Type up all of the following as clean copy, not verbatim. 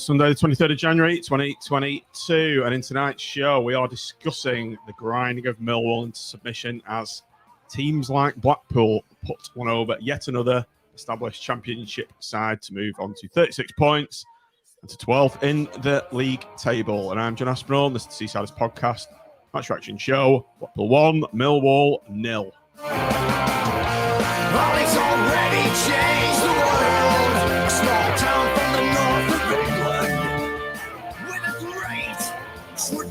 It's Sunday, the 23rd of January, 2022, and in tonight's show, we are discussing the grinding of Millwall into submission as teams like Blackpool put one over yet another established championship side to move on to 36 points and to 12th in the league table. And I'm John Aspinall, this is the Seasiders podcast, match reaction show. Blackpool 1, Millwall 0. Well, it's already changed the world. A small town from the north of England with a great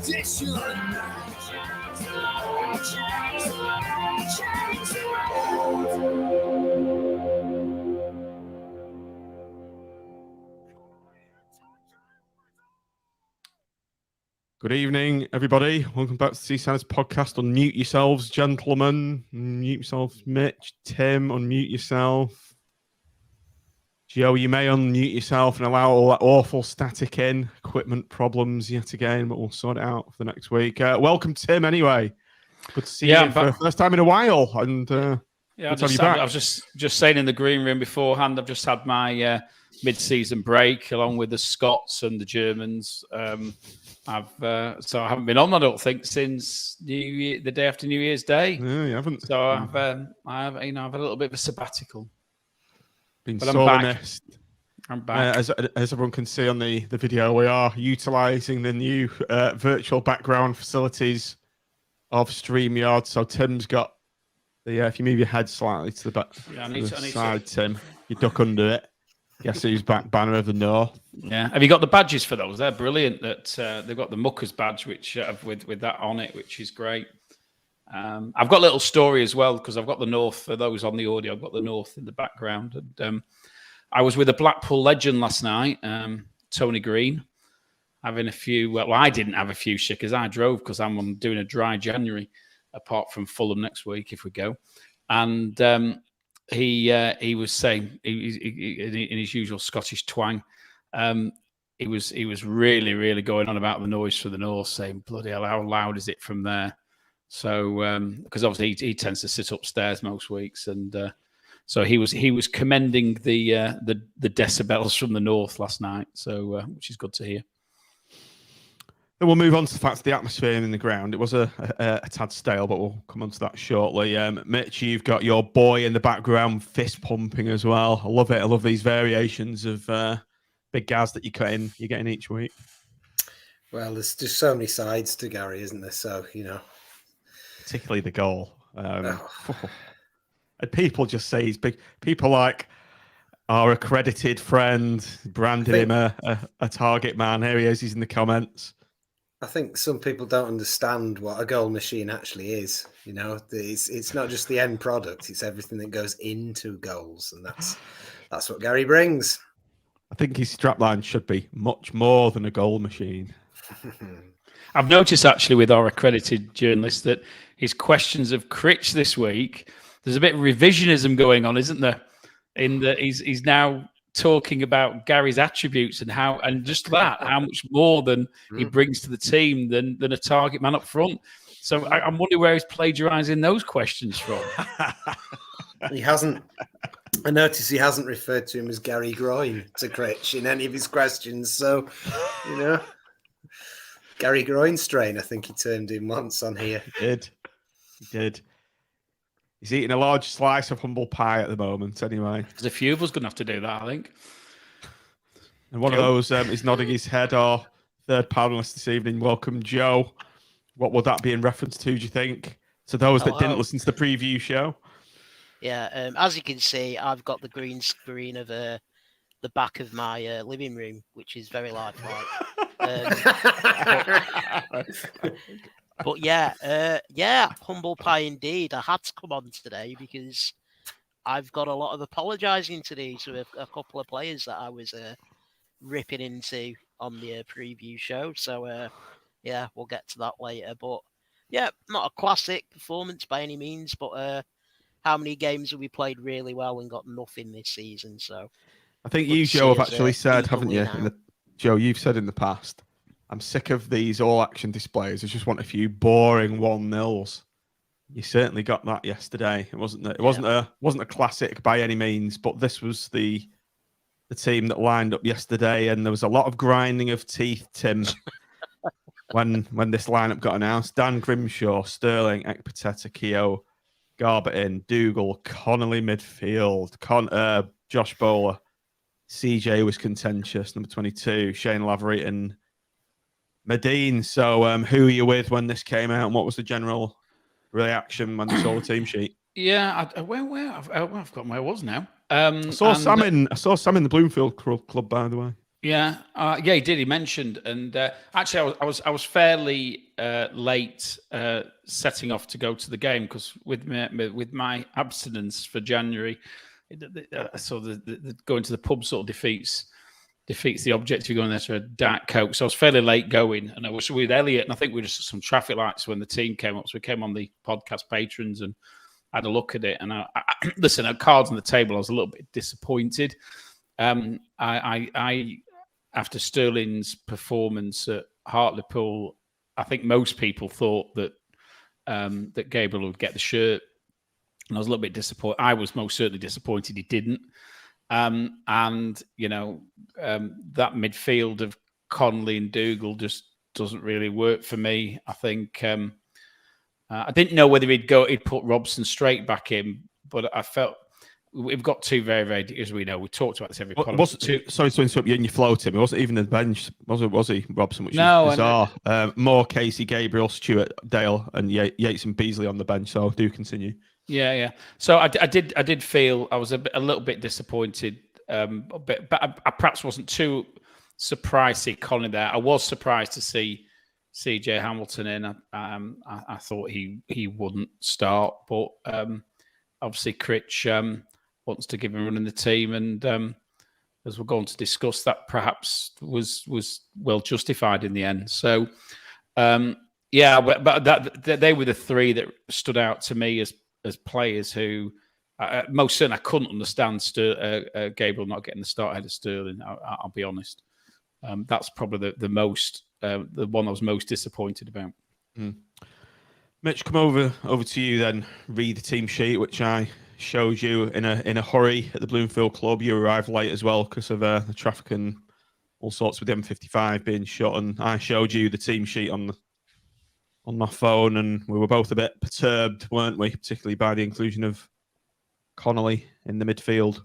tradition. Good evening, everybody. Welcome back to the Seasiders podcast. Unmute yourselves, gentlemen. Unmute yourselves, Mitch, Tim, unmute yourself. Joe, you may unmute yourself and allow all that awful static in. Equipment problems yet again, but we'll sort it out for the next week. Welcome, Tim, anyway. Good to see you for the first time in a while. And good to have you back. I was just saying in the green room beforehand, I've just had my mid-season break along with the Scots and the Germans. So I haven't been on, I don't think, since the day after New Year's Day. No, you haven't. So I've had a little bit of a sabbatical. Been sorely missed. I'm back. As everyone can see on the video, we are utilising the new virtual background facilities of StreamYard. So Tim's got the if you move your head slightly to the back, side, Tim, you duck under it. Guess who's back? Banner of the North. Yeah. Have you got the badges for those? They're brilliant. That they've got the Muckers badge, which with that on it, which is great. I've got a little story as well because I've got the North for those on the audio. I've got the North in the background, and I was with a Blackpool legend last night, Tony Green, having a few. Well, I didn't have a few shickers. I drove because I'm doing a dry January, apart from Fulham next week if we go, and. He was saying in his usual Scottish twang, he was really going on about the noise from the north, saying bloody hell, how loud is it from there? So because obviously he tends to sit upstairs most weeks, and so he was commending the decibels from the north last night. So which is good to hear. Then we'll move on to the fact of the atmosphere in the ground. It was a tad stale, but we'll come on to that shortly. Mitch, you've got your boy in the background fist pumping as well. I love it. I love these variations of Big Gaz that you're getting each week. Well, there's just so many sides to Gary, isn't there? So, particularly the goal. And people just say he's big. People like our accredited friend branded him a target man. Here he is. He's in the comments. I think some people don't understand what a goal machine actually is. It's not just the end product; it's everything that goes into goals, and that's what Gary brings. I think his strapline should be much more than a goal machine. I've noticed actually with our accredited journalist that his questions of Critch this week, there's a bit of revisionism going on, isn't there? In that he's now talking about Gary's attributes and how much more than he brings to the team than a target man up front. So I'm wondering where he's plagiarising those questions from. He hasn't. I notice he hasn't referred to him as Gary Groin to Critch in any of his questions. So, Gary Groin strain, I think he termed him once on here. He did. He's eating a large slice of humble pie at the moment, anyway. There's a few of us going to have to do that, I think. And one of those is nodding his head. Our third panelist this evening, welcome, Joe. What would that be in reference to, do you think? To those that didn't listen to the preview show? Yeah, as you can see, I've got the green screen of the back of my living room, which is very lifelike. But humble pie indeed. I had to come on today because I've got a lot of apologising to do to a couple of players that I was ripping into on the preview show. So, we'll get to that later. But, not a classic performance by any means, but how many games have we played really well and got nothing this season? So, I think you, Joe, have actually said, haven't you? Joe, you've said in the past, I'm sick of these all-action displays. I just want a few boring 1-0s. You certainly got that yesterday. It wasn't a classic by any means, but this was the the team that lined up yesterday, and there was a lot of grinding of teeth, Tim, when this lineup got announced. Dan Grimshaw, Sterling, Ekpiteta, Keogh, Garbutt, Dougal, Connolly midfield, Josh Bowler, CJ was contentious, number 22, Shayne Lavery and Medine. So who are you with when this came out, and what was the general reaction when they saw the team sheet? Yeah, I've forgotten where I was now. I saw Sam in the Bloomfield club, by the way. Yeah, he did. He mentioned, and actually, I was fairly late setting off to go to the game because with my abstinence for January, so the going to the pub sort of defeats the objective of going there to a dark coke. So I was fairly late going, and I was with Elliot, and I think we were just some traffic lights when the team came up. So we came on the podcast patrons and had a look at it. And I listen, at cards on the table, I was a little bit disappointed. I after Sterling's performance at Hartlepool, I think most people thought that that Gabriel would get the shirt, and I was a little bit disappointed. I was most certainly disappointed he didn't. And you know, that midfield of Connolly and Dougal just doesn't really work for me. I think I didn't know whether he'd put Robson straight back in, but I felt we've got two very, very, as we know, we talked about this every podcast. Sorry to interrupt you in your flow, Tim. It wasn't even the bench, was he, Robson? Which is bizarre. More Casey, Gabriel, Stewart, Dale, and Yates and Beasley on the bench. So do continue. Yeah. So I did feel I was a little bit disappointed, but I perhaps wasn't too surprised to see Colin there. I was surprised to see CJ Hamilton in. I thought he wouldn't start, but obviously Critch wants to give him a run in the team, and as we're going to discuss, that perhaps was well justified in the end. So but they were the three that stood out to me as players who most certainly I couldn't understand Gabriel not getting the start ahead of Sterling. I'll be honest. That's probably the one I was most disappointed about. Mitch, come over to you then. Read the team sheet, which I showed you in a hurry at the Bloomfield club. You arrived late as well because of the traffic and all sorts with the M55 being shut. And I showed you the team sheet on my phone, and we were both a bit perturbed, weren't we? Particularly by the inclusion of Connolly in the midfield.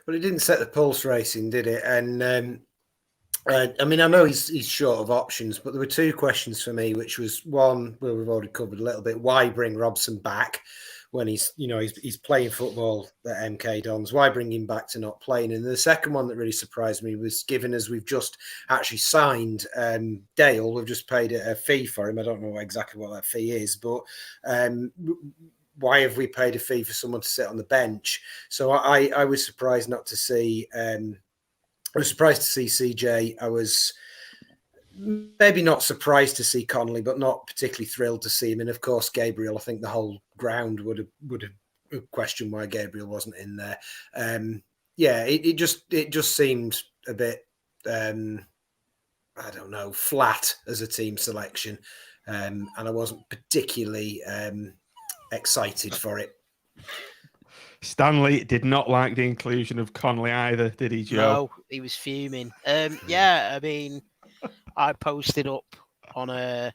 Well, it didn't set the pulse racing, did it? And I mean, I know he's short of options, but there were two questions for me, which was one, well, we've already covered a little bit. Why bring Robson back when he's playing football at MK Dons? Why bring him back to not playing? And the second one that really surprised me was, given as we've just actually signed Dale, we've just paid a fee for him. I don't know exactly what that fee is, but why have we paid a fee for someone to sit on the bench? So I was surprised not to see. I was surprised to see CJ. I was maybe not surprised to see Connolly, but not particularly thrilled to see him. And of course, Gabriel. I think the whole ground would have questioned why Gabriel wasn't in there. It just seemed a bit I don't know, flat as a team selection, and I wasn't particularly excited for it. Stanley did not like the inclusion of Connolly either, did he, Joe? No, he was fuming. I mean, I posted up on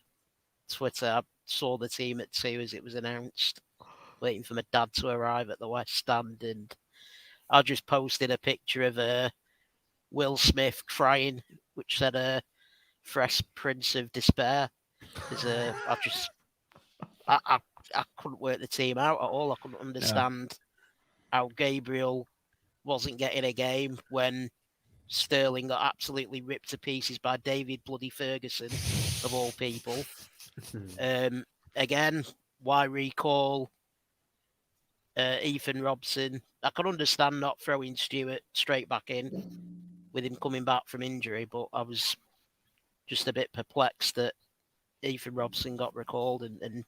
Twitter. I saw the team at 2 as it was announced, waiting for my dad to arrive at the West Stand, and I just posted a picture of Will Smith crying, which said Fresh Prince of Despair. I couldn't work the team out at all. I couldn't understand how Gabriel wasn't getting a game when Sterling got absolutely ripped to pieces by David bloody Ferguson, of all people. Again, why recall Ethan Robson? I can understand not throwing Stewart straight back in with him coming back from injury, but I was just a bit perplexed that Ethan Robson got recalled and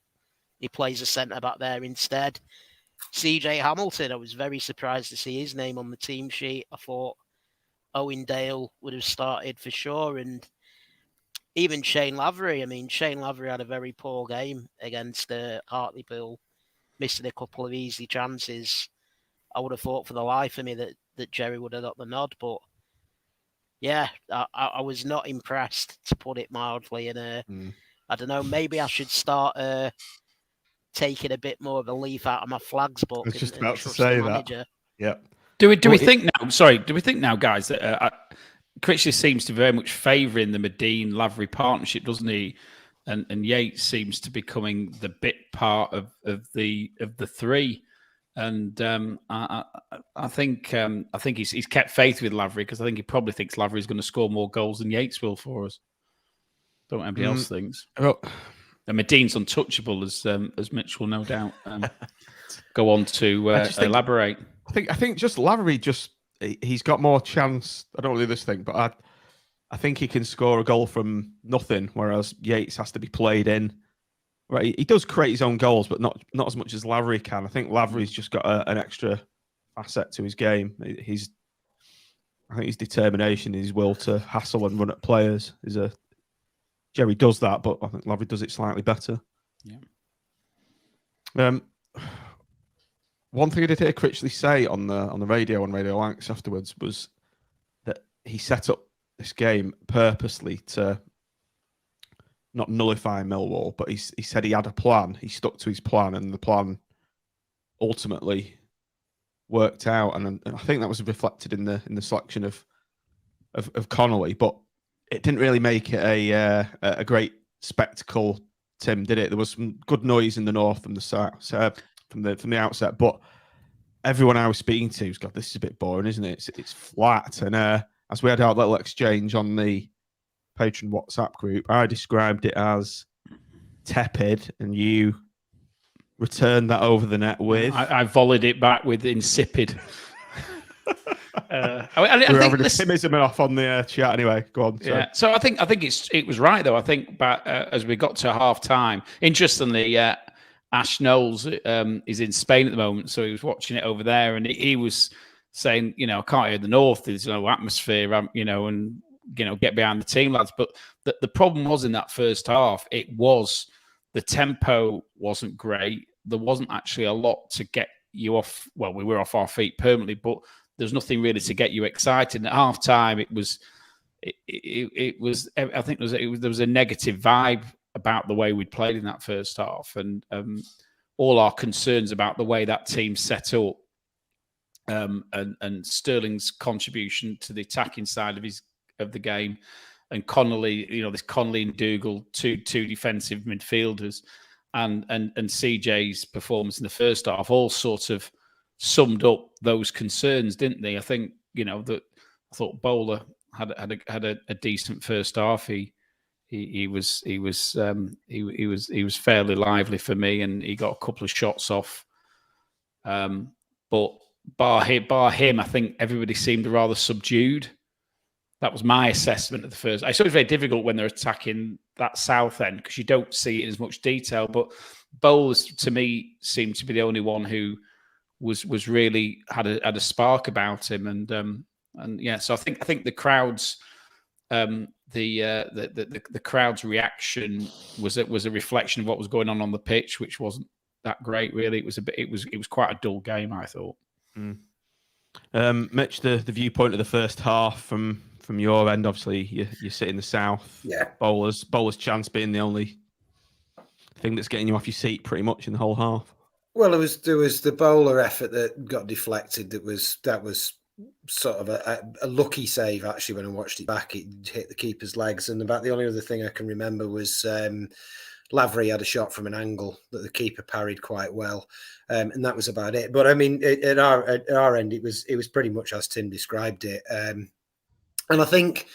he plays a centre-back there instead. CJ Hamilton, I was very surprised to see his name on the team sheet. I thought Owen Dale would have started for sure. And even Shayne Lavery. I mean, Shayne Lavery had a very poor game against Hartlepool, missing a couple of easy chances. I would have thought for the life of me that that Jerry would have got the nod, but yeah, I was not impressed, to put it mildly. And I don't know, maybe I should start taking a bit more of a leaf out of my flags book. I was just and about to trust say the that. manager. Yeah. Do we think now? Sorry, do we think now, guys, that Critchley seems to very much favouring the Medine Lavery partnership, doesn't he? And Yates seems to be becoming the bit part of the three. And I think he's kept faith with Lavery, because I think he probably thinks Lavery is going to score more goals than Yates will for us. Don't know what anybody else thinks. Well, and Medine's untouchable, as Mitch will no doubt go on to elaborate. I think just Lavery, he's got more chance. I don't do this thing, but I think he can score a goal from nothing, whereas Yates has to be played in. Right, he does create his own goals, but not as much as Lavery can. I think Lavery's just got an extra facet to his game. I think his determination, his will to hassle and run at players is Jerry does that, but I think Lavery does it slightly better. Yeah. One thing I did hear Critchley say on the radio on Radio Lancs afterwards was that he set up this game purposely to not nullify Millwall, but he said he had a plan. He stuck to his plan, and the plan ultimately worked out. And I think that was reflected in the selection of Connolly, but it didn't really make it a great spectacle. Tim, did it? There was some good noise in the north from the outset, but everyone I was speaking to was, God, this is a bit boring, isn't it? It's flat. And as we had our little exchange on the Patreon WhatsApp group, I described it as tepid, and you returned that over the net with... I volleyed it back with insipid. We're having a optimism off on the chat anyway. Go on. Yeah. So I think it was right, though. I think as we got to half time, interestingly, Ash Knowles is in Spain at the moment, so he was watching it over there, and he was saying, I can't hear the north. There's no atmosphere, and get behind the team, lads. But the problem was in that first half, the tempo wasn't great. There wasn't actually a lot to get you off. Well, we were off our feet permanently, but there's nothing really to get you excited. At half time, it was. I think there was a negative vibe about the way we'd played in that first half, and all our concerns about the way that team set up, and Sterling's contribution to the attacking side of the game, and Connolly, this Connolly and Dougal, two defensive midfielders, and CJ's performance in the first half, all sort of summed up those concerns, didn't they? I think I thought Bowler had a decent first half. He was fairly lively for me, and he got a couple of shots off. But bar him, I think everybody seemed rather subdued. That was my assessment of the first. I saw it's very difficult when they're attacking that south end because you don't see it in as much detail. But Bowles, to me, seemed to be the only one who was really had a spark about him, and yeah. So I think the crowds. The crowd's reaction was a reflection of what was going on the pitch, which wasn't that great, really. It was quite a dull game, I thought. Mitch, the viewpoint of the first half from your end, obviously you sit in the south. Yeah. Bowler's chance being the only thing that's getting you off your seat pretty much in the whole half. Well, there was the Bowler effort that got deflected. That was sort of a lucky save, actually. When I watched it back, it hit the keeper's legs, and about the only other thing I can remember was Lavery had a shot from an angle that the keeper parried quite well, and that was about it. But I mean, at our end, it was pretty much as Tim described it, and I think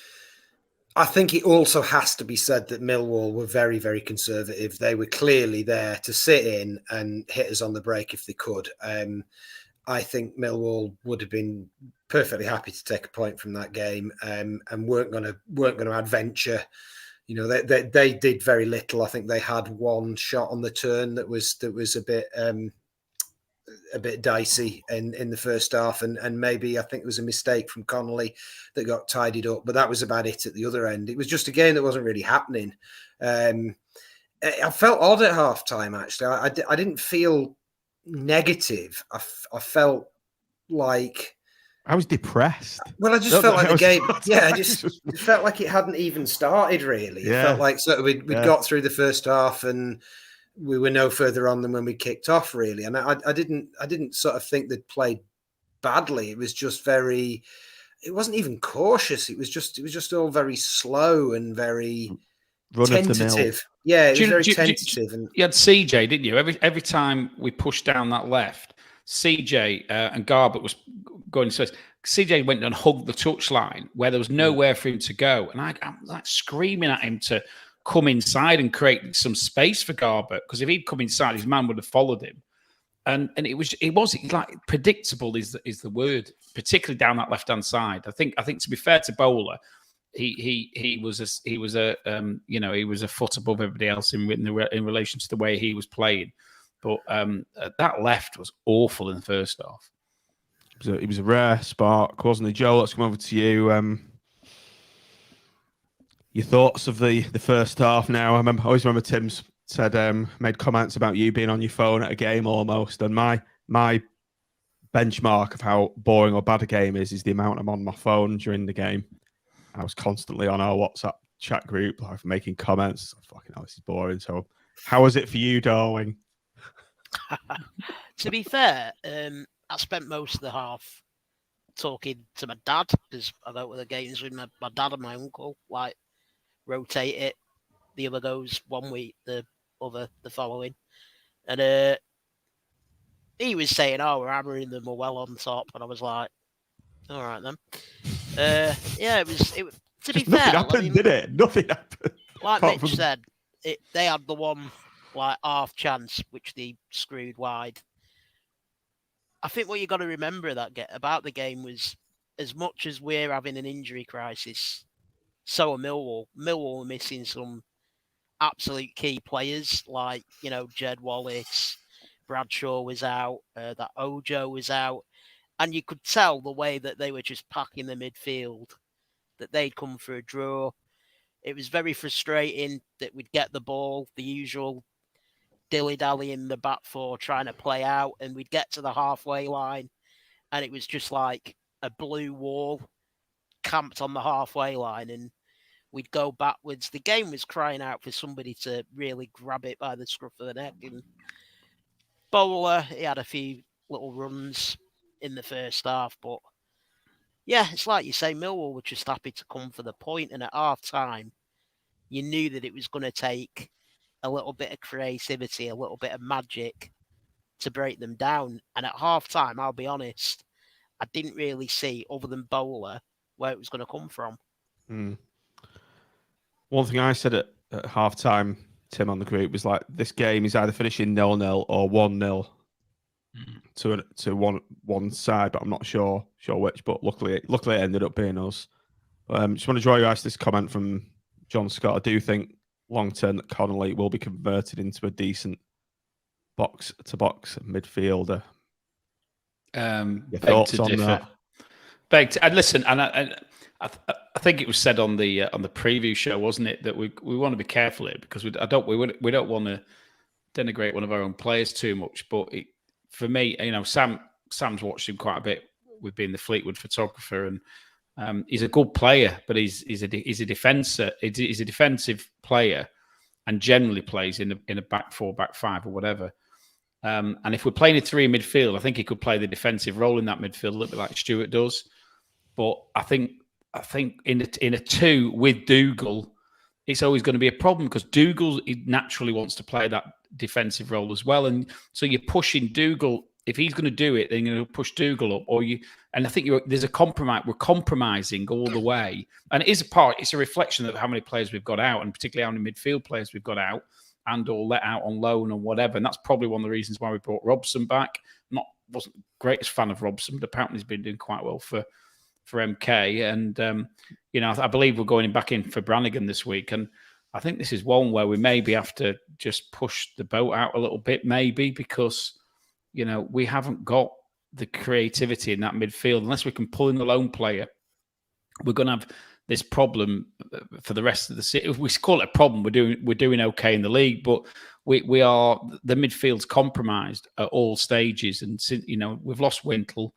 it also has to be said that Millwall were very, very conservative. They were clearly there to sit in and hit us on the break if they could. I think Millwall would have been perfectly happy to take a point from that game, and weren't going to adventure. They did very little. I think they had one shot on the turn that was a bit dicey in the first half, and maybe I think it was a mistake from Connolly that got tidied up. But that was about it at the other end. It was just a game that wasn't really happening. I felt odd at half time, actually. I didn't feel negative. I felt like I was depressed. Well, I just No, felt no, like I the was- game. Yeah, I it felt like it hadn't even started. Really, it Yeah. felt like sort of we'd got through the first half and we were no further on than when we kicked off. Really, and I didn't sort of think they'd played badly. It was just very. It wasn't even cautious. It was just all very slow and very Run of the mill. tentative. Yeah, it was very Do you- tentative. And You had CJ, didn't you? Every time we pushed down that left, CJ and Garbutt was going to. CJ went and hugged the touchline where there was nowhere for him to go, and I'm like screaming at him to come inside and create some space for Garbutt, because if he'd come inside, his man would have followed him. And it was like predictable is the word, particularly down that left hand side. I think to be fair to Bowler, he was a foot above everybody else in relation to the way he was playing. But that left was awful in the first half. It was a rare spark, wasn't it, Joe? Let's come over to you. Your thoughts of the first half now. I always remember Tim's said made comments about you being on your phone at a game almost, and my benchmark of how boring or bad a game is the amount I'm on my phone during the game. I was constantly on our WhatsApp chat group, like making comments. Fucking hell, this is boring. So, how was it for you, darling? To be fair, I spent most of the half talking to my dad, because I go to the games with my dad and my uncle. Like, rotate it. The other goes one week, the other the following. And he was saying, "Oh, we're hammering them, we're well on top," and I was like, "All right then." Yeah, it was. To be fair, Nothing happened, did it? Nothing happened. Like Apart Mitch from- said, they had the one like half chance which they screwed wide. I think what you got to remember about the game was, as much as we're having an injury crisis, so are Millwall. Millwall are missing some absolute key players, like, Jed Wallace, Bradshaw was out, that Ojo was out, and you could tell the way that they were just packing the midfield, that they'd come for a draw. It was very frustrating that we'd get the ball, the usual dilly-dally in the back four trying to play out, and we'd get to the halfway line, and it was just like a blue wall camped on the halfway line, and we'd go backwards. The game was crying out for somebody to really grab it by the scruff of the neck. And Bowler, he had a few little runs in the first half, but yeah, it's like you say, Millwall were just happy to come for the point, and at half time, you knew that it was going to take a little bit of creativity, a little bit of magic to break them down. And at half time, I'll be honest, I didn't really see, other than Bowler, where it was going to come from. One thing I said at half time, Tim, on the group, was like, this game is either finishing 0-0 or 1-0 to one side, but I'm not sure which. But luckily it ended up being us. Just want to draw your eyes to this comment from John Scott. I do think long term that Connolly will be converted into a decent box to box midfielder. Your thoughts on that? Begged. And listen, and I think it was said on the preview show, wasn't it, that we want to be careful here, because we don't want to denigrate one of our own players too much. But for me, Sam's watched him quite a bit with being the Fleetwood photographer, and he's a good player, but he's a defender. He's a defensive player, and generally plays in a back four, back five, or whatever. And if we're playing a three midfield, I think he could play the defensive role in that midfield, a little bit like Stuart does. But I think in a two with Dougal, it's always going to be a problem, because Dougal naturally wants to play that defensive role as well, and so you're pushing Dougal. If he's going to do it, then you're going to push Dougal up, and I think there's a compromise. We're compromising all the way, and it's a reflection of how many players we've got out, and particularly how many midfield players we've got out and or let out on loan or whatever. And that's probably one of the reasons why we brought Robson back. Wasn't the greatest fan of Robson, but apparently he's been doing quite well for MK. And I believe we're going back in for Brannigan this week, and I think this is one where we maybe have to just push the boat out a little bit, maybe, because we haven't got the creativity in that midfield. Unless we can pull in the lone player, we're going to have this problem for the rest of the season. If we call it a problem, we're doing okay in the league, but we are, the midfield's compromised at all stages. And we've lost Wintle,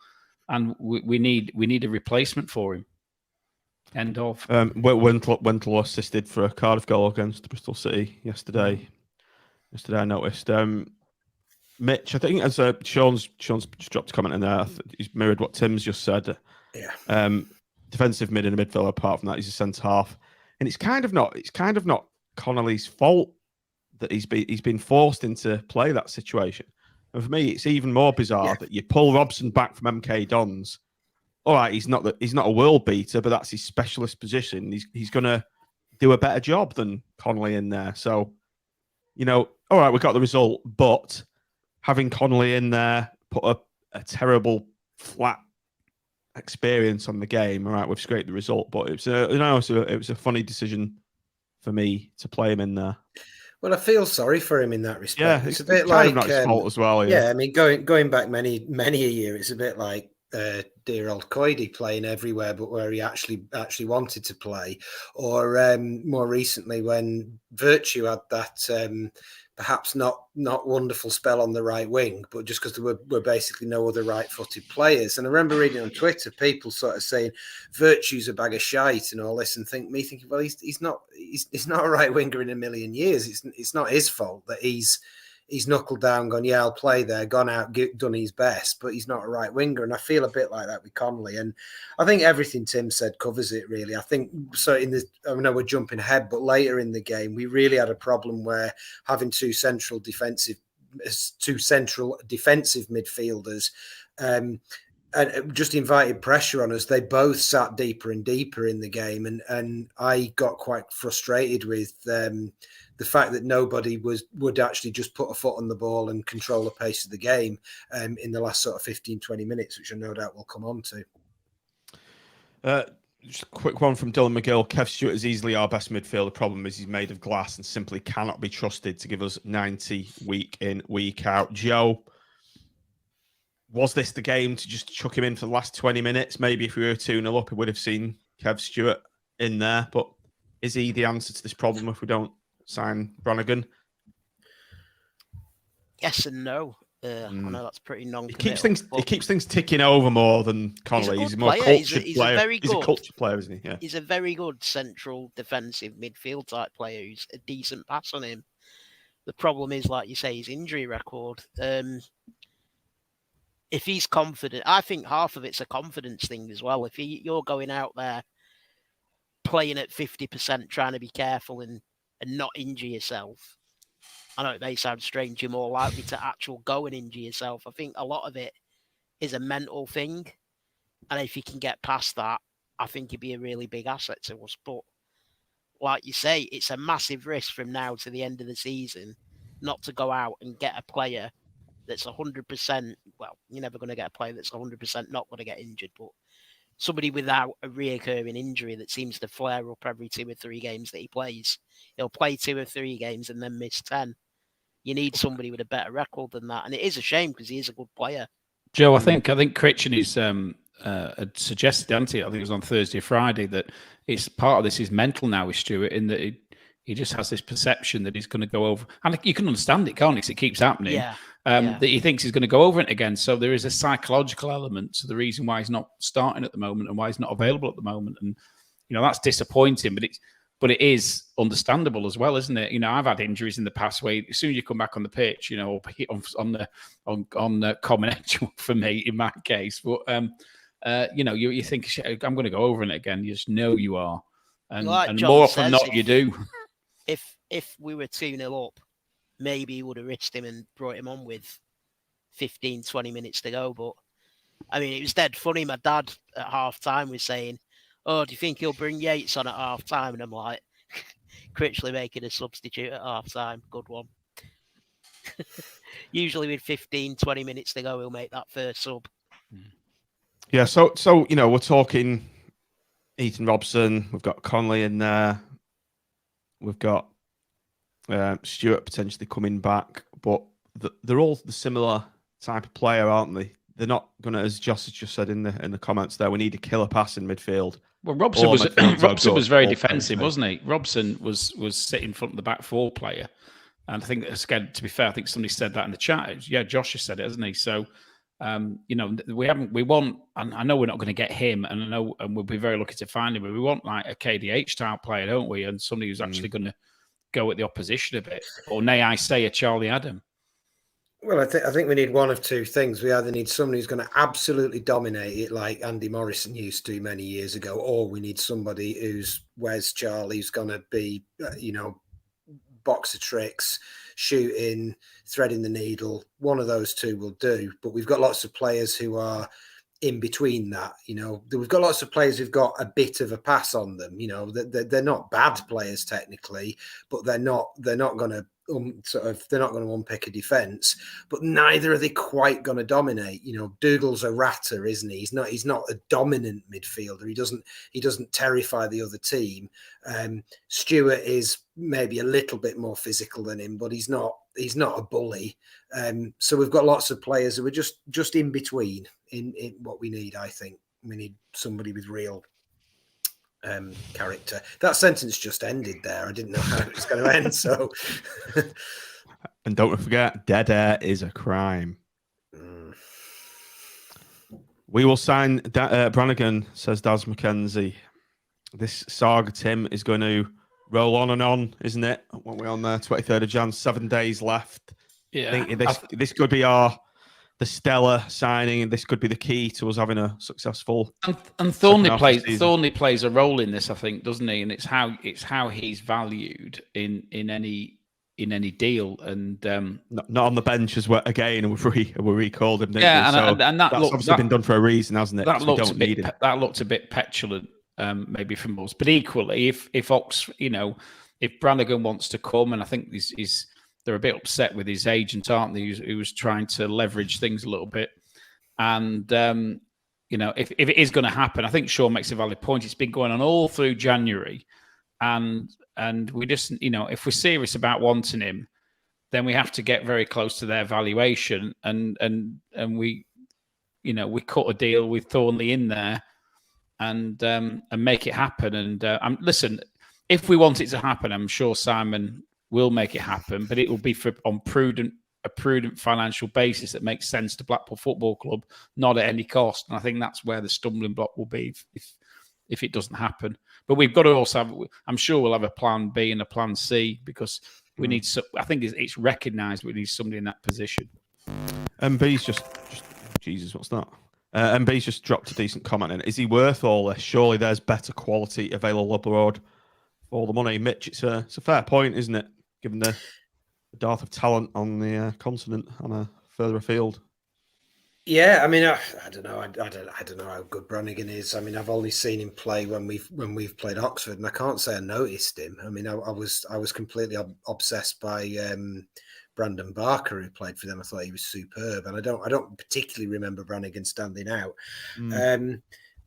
and we need a replacement for him. End of. Wintle assisted for a Cardiff goal against Bristol City yesterday. Yesterday I noticed. Mitch, I think as Sean's just dropped a comment in there. He's mirrored what Tim's just said. Yeah. Defensive mid and a midfielder. Apart from that, he's a centre half, and it's kind of not Connolly's fault that he's been forced into play that situation. And for me, it's even more bizarre that you pull Robson back from MK Dons. All right, he's not a world beater, but that's his specialist position. He's going to do a better job than Connolly in there. So, all right, we got the result, but having Connolly in there put a terrible flat experience on the game. All right, we've scraped the result, but it was a funny decision for me to play him in there. Well, I feel sorry for him in that respect. Yeah, it's a bit kind like of not his fault as well. Yeah, I mean, going back many a year, it's a bit like dear old Coady playing everywhere, but where he actually wanted to play, or more recently when Virtue had that perhaps not wonderful spell on the right wing, but just because there were basically no other right-footed players. And I remember reading on Twitter people sort of saying Virtue's a bag of shite and all this, and thinking, well, he's not a right winger in a million years. It's not his fault that he's knuckled down, gone, yeah, I'll play there, gone out, done his best, but he's not a right winger. And I feel a bit like that with Connolly. And I think everything Tim said covers it, really. I think so. I know we're jumping ahead, but later in the game, we really had a problem where having two central defensive midfielders and just invited pressure on us. They both sat deeper and deeper in the game, and I got quite frustrated with the fact that nobody would actually just put a foot on the ball and control the pace of the game in the last sort of 15, 20 minutes, which I no doubt we'll come on to. Just a quick one from Dylan McGill. Kev Stewart is easily our best midfielder. The problem is he's made of glass and simply cannot be trusted to give us 90 week in, week out. Joe, was this the game to just chuck him in for the last 20 minutes? Maybe if we were 2-0 up, we would have seen Kev Stewart in there. But is he the answer to this problem if we don't sign Brannigan? Yes and no. I know that's pretty non-committal. He keeps things ticking over more than Connolly. He's a more cultured player. He's a cultured player, isn't he? Yeah. He's a very good central defensive midfield type player who's a decent pass on him. The problem is, like you say, his injury record. If he's confident, I think half of it's a confidence thing as well. If you're going out there playing at 50%, trying to be careful and not injure yourself, I know it may sound strange, you're more likely to actually go and injure yourself. I think a lot of it is a mental thing. And if you can get past that, I think it'd be a really big asset to us. But like you say, it's a massive risk from now to the end of the season not to go out and get a player that's 100%. Well, you're never going to get a player that's 100% not going to get injured, but somebody without a reoccurring injury that seems to flare up every 2 or 3 games that he plays. He'll play 2 or 3 games and then miss 10. You need somebody with a better record than that. And it is a shame because he is a good player. Joe, I think Critchin is had suggested, hadn't he? I think it was on Thursday or Friday, that it's part of this is mental now with Stewart, in that he just has this perception that he's going to go over. And you can understand it, can't you? 'Cause it keeps happening. Yeah. That he thinks he's going to go over it again. So there is a psychological element to the reason why he's not starting at the moment and why he's not available at the moment. And, that's disappointing, but it is understandable as well, isn't it? I've had injuries in the past where as soon as you come back on the pitch, or on the combination for me in my case. But you think I'm going to go over it again. You just know you are, and more often than not, you do. If we were 2-0 up, maybe he would have risked him and brought him on with 15, 20 minutes to go. But I mean, it was dead funny. My dad at half time was saying, "Oh, do you think he'll bring Yates on at half time?" And I'm like, Critchley making a substitute at half time. Good one. Usually with 15, 20 minutes to go, he'll make that first sub. Yeah, so we're talking Ethan Robson, we've got Connolly in there, we've got Stewart potentially coming back, but they're all the similar type of player, aren't they? They're not going to, as Joss has just said in the comments there, we need a killer pass in midfield. Well, Robson was very defensive, wasn't he? Robson was sitting in front of the back 4 player. And I think, again, to be fair, I think somebody said that in the chat. Yeah, Josh has said it, hasn't he? So We want, and I know we're not going to get him, and I know, and we'll be very lucky to find him, but we want like a KDH type player, don't we? And somebody who's actually going to go at the opposition a bit, or nay, I say a Charlie Adam. Well, I think we need one of two things. We either need somebody who's going to absolutely dominate it, like Andy Morrison used to many years ago, or we need somebody who's Wes Charlie, who's going to be, box of tricks, shooting, threading the needle. One of those two will do. But we've got lots of players who are in between that. We've got lots of players who've got a bit of a pass on them. They're not bad players technically, but they're not going to they're not going to unpick a defence, but neither are they quite going to dominate. Dougal's a ratter, isn't he? He's not a dominant midfielder. He doesn't terrify the other team. Stewart is maybe a little bit more physical than him, but he's not a bully. So we've got lots of players who are just in between in what we need. I think we need somebody with real character. That sentence just ended there. I didn't know how it was going to end. So, and don't forget, dead air is a crime. We will sign Brannigan, says Daz McKenzie. This saga, Tim, is going to roll on and on, isn't it? When we're on the 23rd of Jan, 7 days left. Yeah, I think this could be the stellar signing, and this could be the key to us having a successful. And Thornley plays a role in this, I think, doesn't he? And it's how he's valued in any deal, and not on the bench as well. Again, we recalled him. Yeah, and that's obviously been done for a reason, hasn't it? That looked a bit petulant, maybe from us. But equally, if Brannigan wants to come, and I think they're a bit upset with his agent, aren't they? He was trying to leverage things a little bit. And, if it is going to happen, I think Sean makes a valid point. It's been going on all through January. And we just, if we're serious about wanting him, then we have to get very close to their valuation. And we cut a deal with Thornley in there and make it happen. And listen, if we want it to happen, I'm sure Simon will make it happen, but it will be on a prudent financial basis that makes sense to Blackpool Football Club, not at any cost. And I think that's where the stumbling block will be if it doesn't happen. But we've got to also I'm sure we'll have a plan B and a plan C, because we need. I think it's recognised we need somebody in that position. MB's just Jesus, what's that? MB's just dropped a decent comment in. Is he worth all this? Surely there's better quality available abroad for all the money. Mitch, it's a fair point, isn't it? Given the dearth of talent on the continent and further afield. Yeah, I mean, I don't know. I don't know how good Brannigan is. I mean, I've only seen him play when we've played Oxford, and I can't say I noticed him. I mean, I was completely obsessed by Brandon Barker, who played for them. I thought he was superb, and I don't particularly remember Brannigan standing out.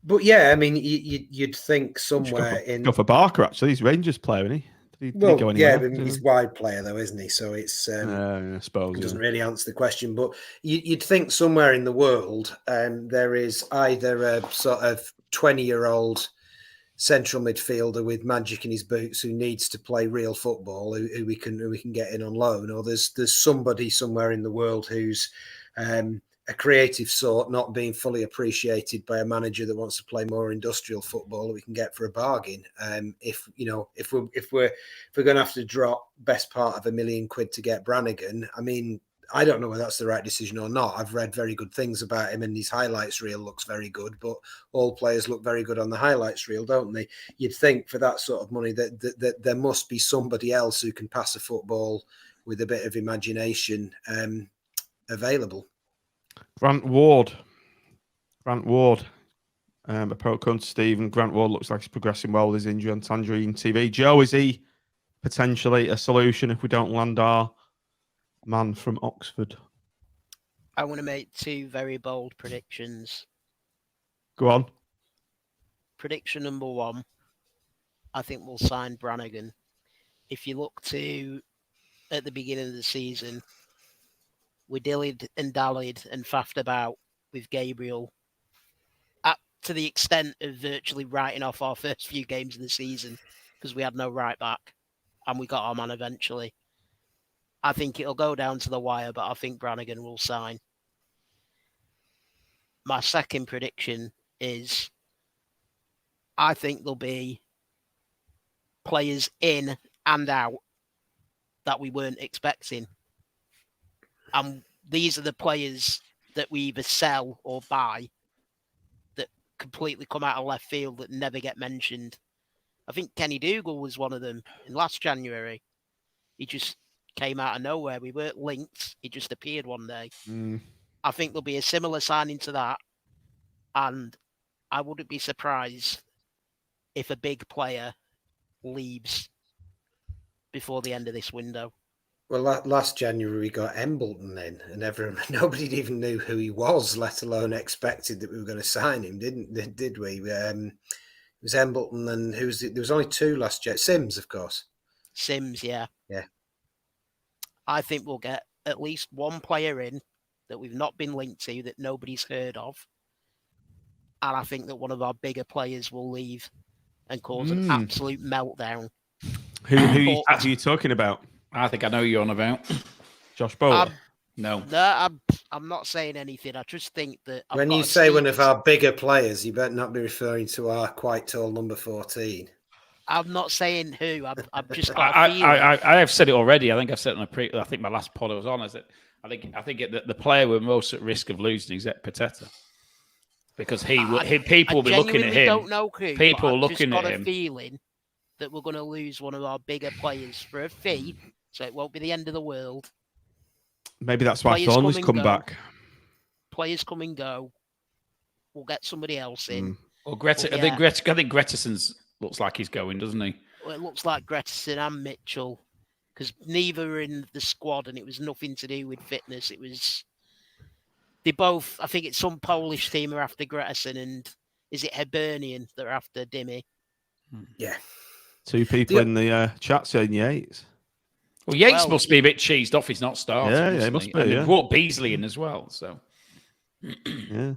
But yeah, I mean, you'd think somewhere go for Barker, actually. He's a Rangers player, isn't he? Did he go anywhere? Yeah, but he's a wide player, though, isn't he? So it's I suppose it doesn't really answer the question. But you'd think somewhere in the world there is either a sort of 20-year-old central midfielder with magic in his boots who needs to play real football, who we can get in on loan, or there's somebody somewhere in the world who's a creative sort, not being fully appreciated by a manager that wants to play more industrial football that we can get for a bargain. If we're going to have to drop best part of £1 million to get Brannigan, I mean, I don't know whether that's the right decision or not. I've read very good things about him, and his highlights reel looks very good, but all players look very good on the highlights reel, don't they? You'd think for that sort of money that there must be somebody else who can pass a football with a bit of imagination available. Grant Ward. A pro come to Stephen. Grant Ward looks like he's progressing well with his injury on Tangerine TV. Joe, is he potentially a solution if we don't land our man from Oxford? I want to make two very bold predictions. Go on. Prediction number one, I think we'll sign Brannigan. If you look at the beginning of the season, we dillied and dallied and faffed about with Gabriel to the extent of virtually writing off our first few games of the season because we had no right back, and we got our man eventually. I think it'll go down to the wire, but I think Brannigan will sign. my second prediction is I think there'll be players in and out that we weren't expecting. And these are the players that we either sell or buy that completely come out of left field that never get mentioned. I think Kenny Dougal was one of them in last January. He just came out of nowhere. We weren't linked. He just appeared one day. I think there'll be a similar signing to that. And I wouldn't be surprised if a big player leaves before the end of this window. Well, last January we got Embleton in, and nobody even knew who he was, let alone expected that we were going to sign him, did we? It was Embleton, and there was only two last year. Sims, of course. Sims, yeah. Yeah. I think we'll get at least one player in that we've not been linked to, that nobody's heard of. And I think that one of our bigger players will leave and cause an absolute meltdown. Who are you talking about? I think I know who you're on about. Josh Bowler? No, I'm not saying anything. I just think that when you say one of our bigger players, you better not be referring to our quite tall number 14. I'm not saying who. I've just got a feeling. I have said it already. I think I've said it on I think my last pod I was on is that I think the player we're most at risk of losing is Pateta. Because people will be looking at him. Don't know who, people are looking at him. I've just got a him. feeling that we're going to lose one of our bigger players for a fee, so it won't be the end of the world. Maybe that's why Thornley's come back. Players come and go. We'll get somebody else in. Well, I think Grettison's looks like he's going, doesn't he? Well, it looks like Grettison and Mitchell, because neither are in the squad, and it was nothing to do with fitness. It was they both. I think it's some Polish team are after Grettison, and is it Hibernian that are after Dimmy? Yeah. Two people in the chat saying Yates. Well, Yates must be a bit cheesed off. He's not starting. Yeah, he must be. And yeah. they brought Beasley in as well. So, yeah.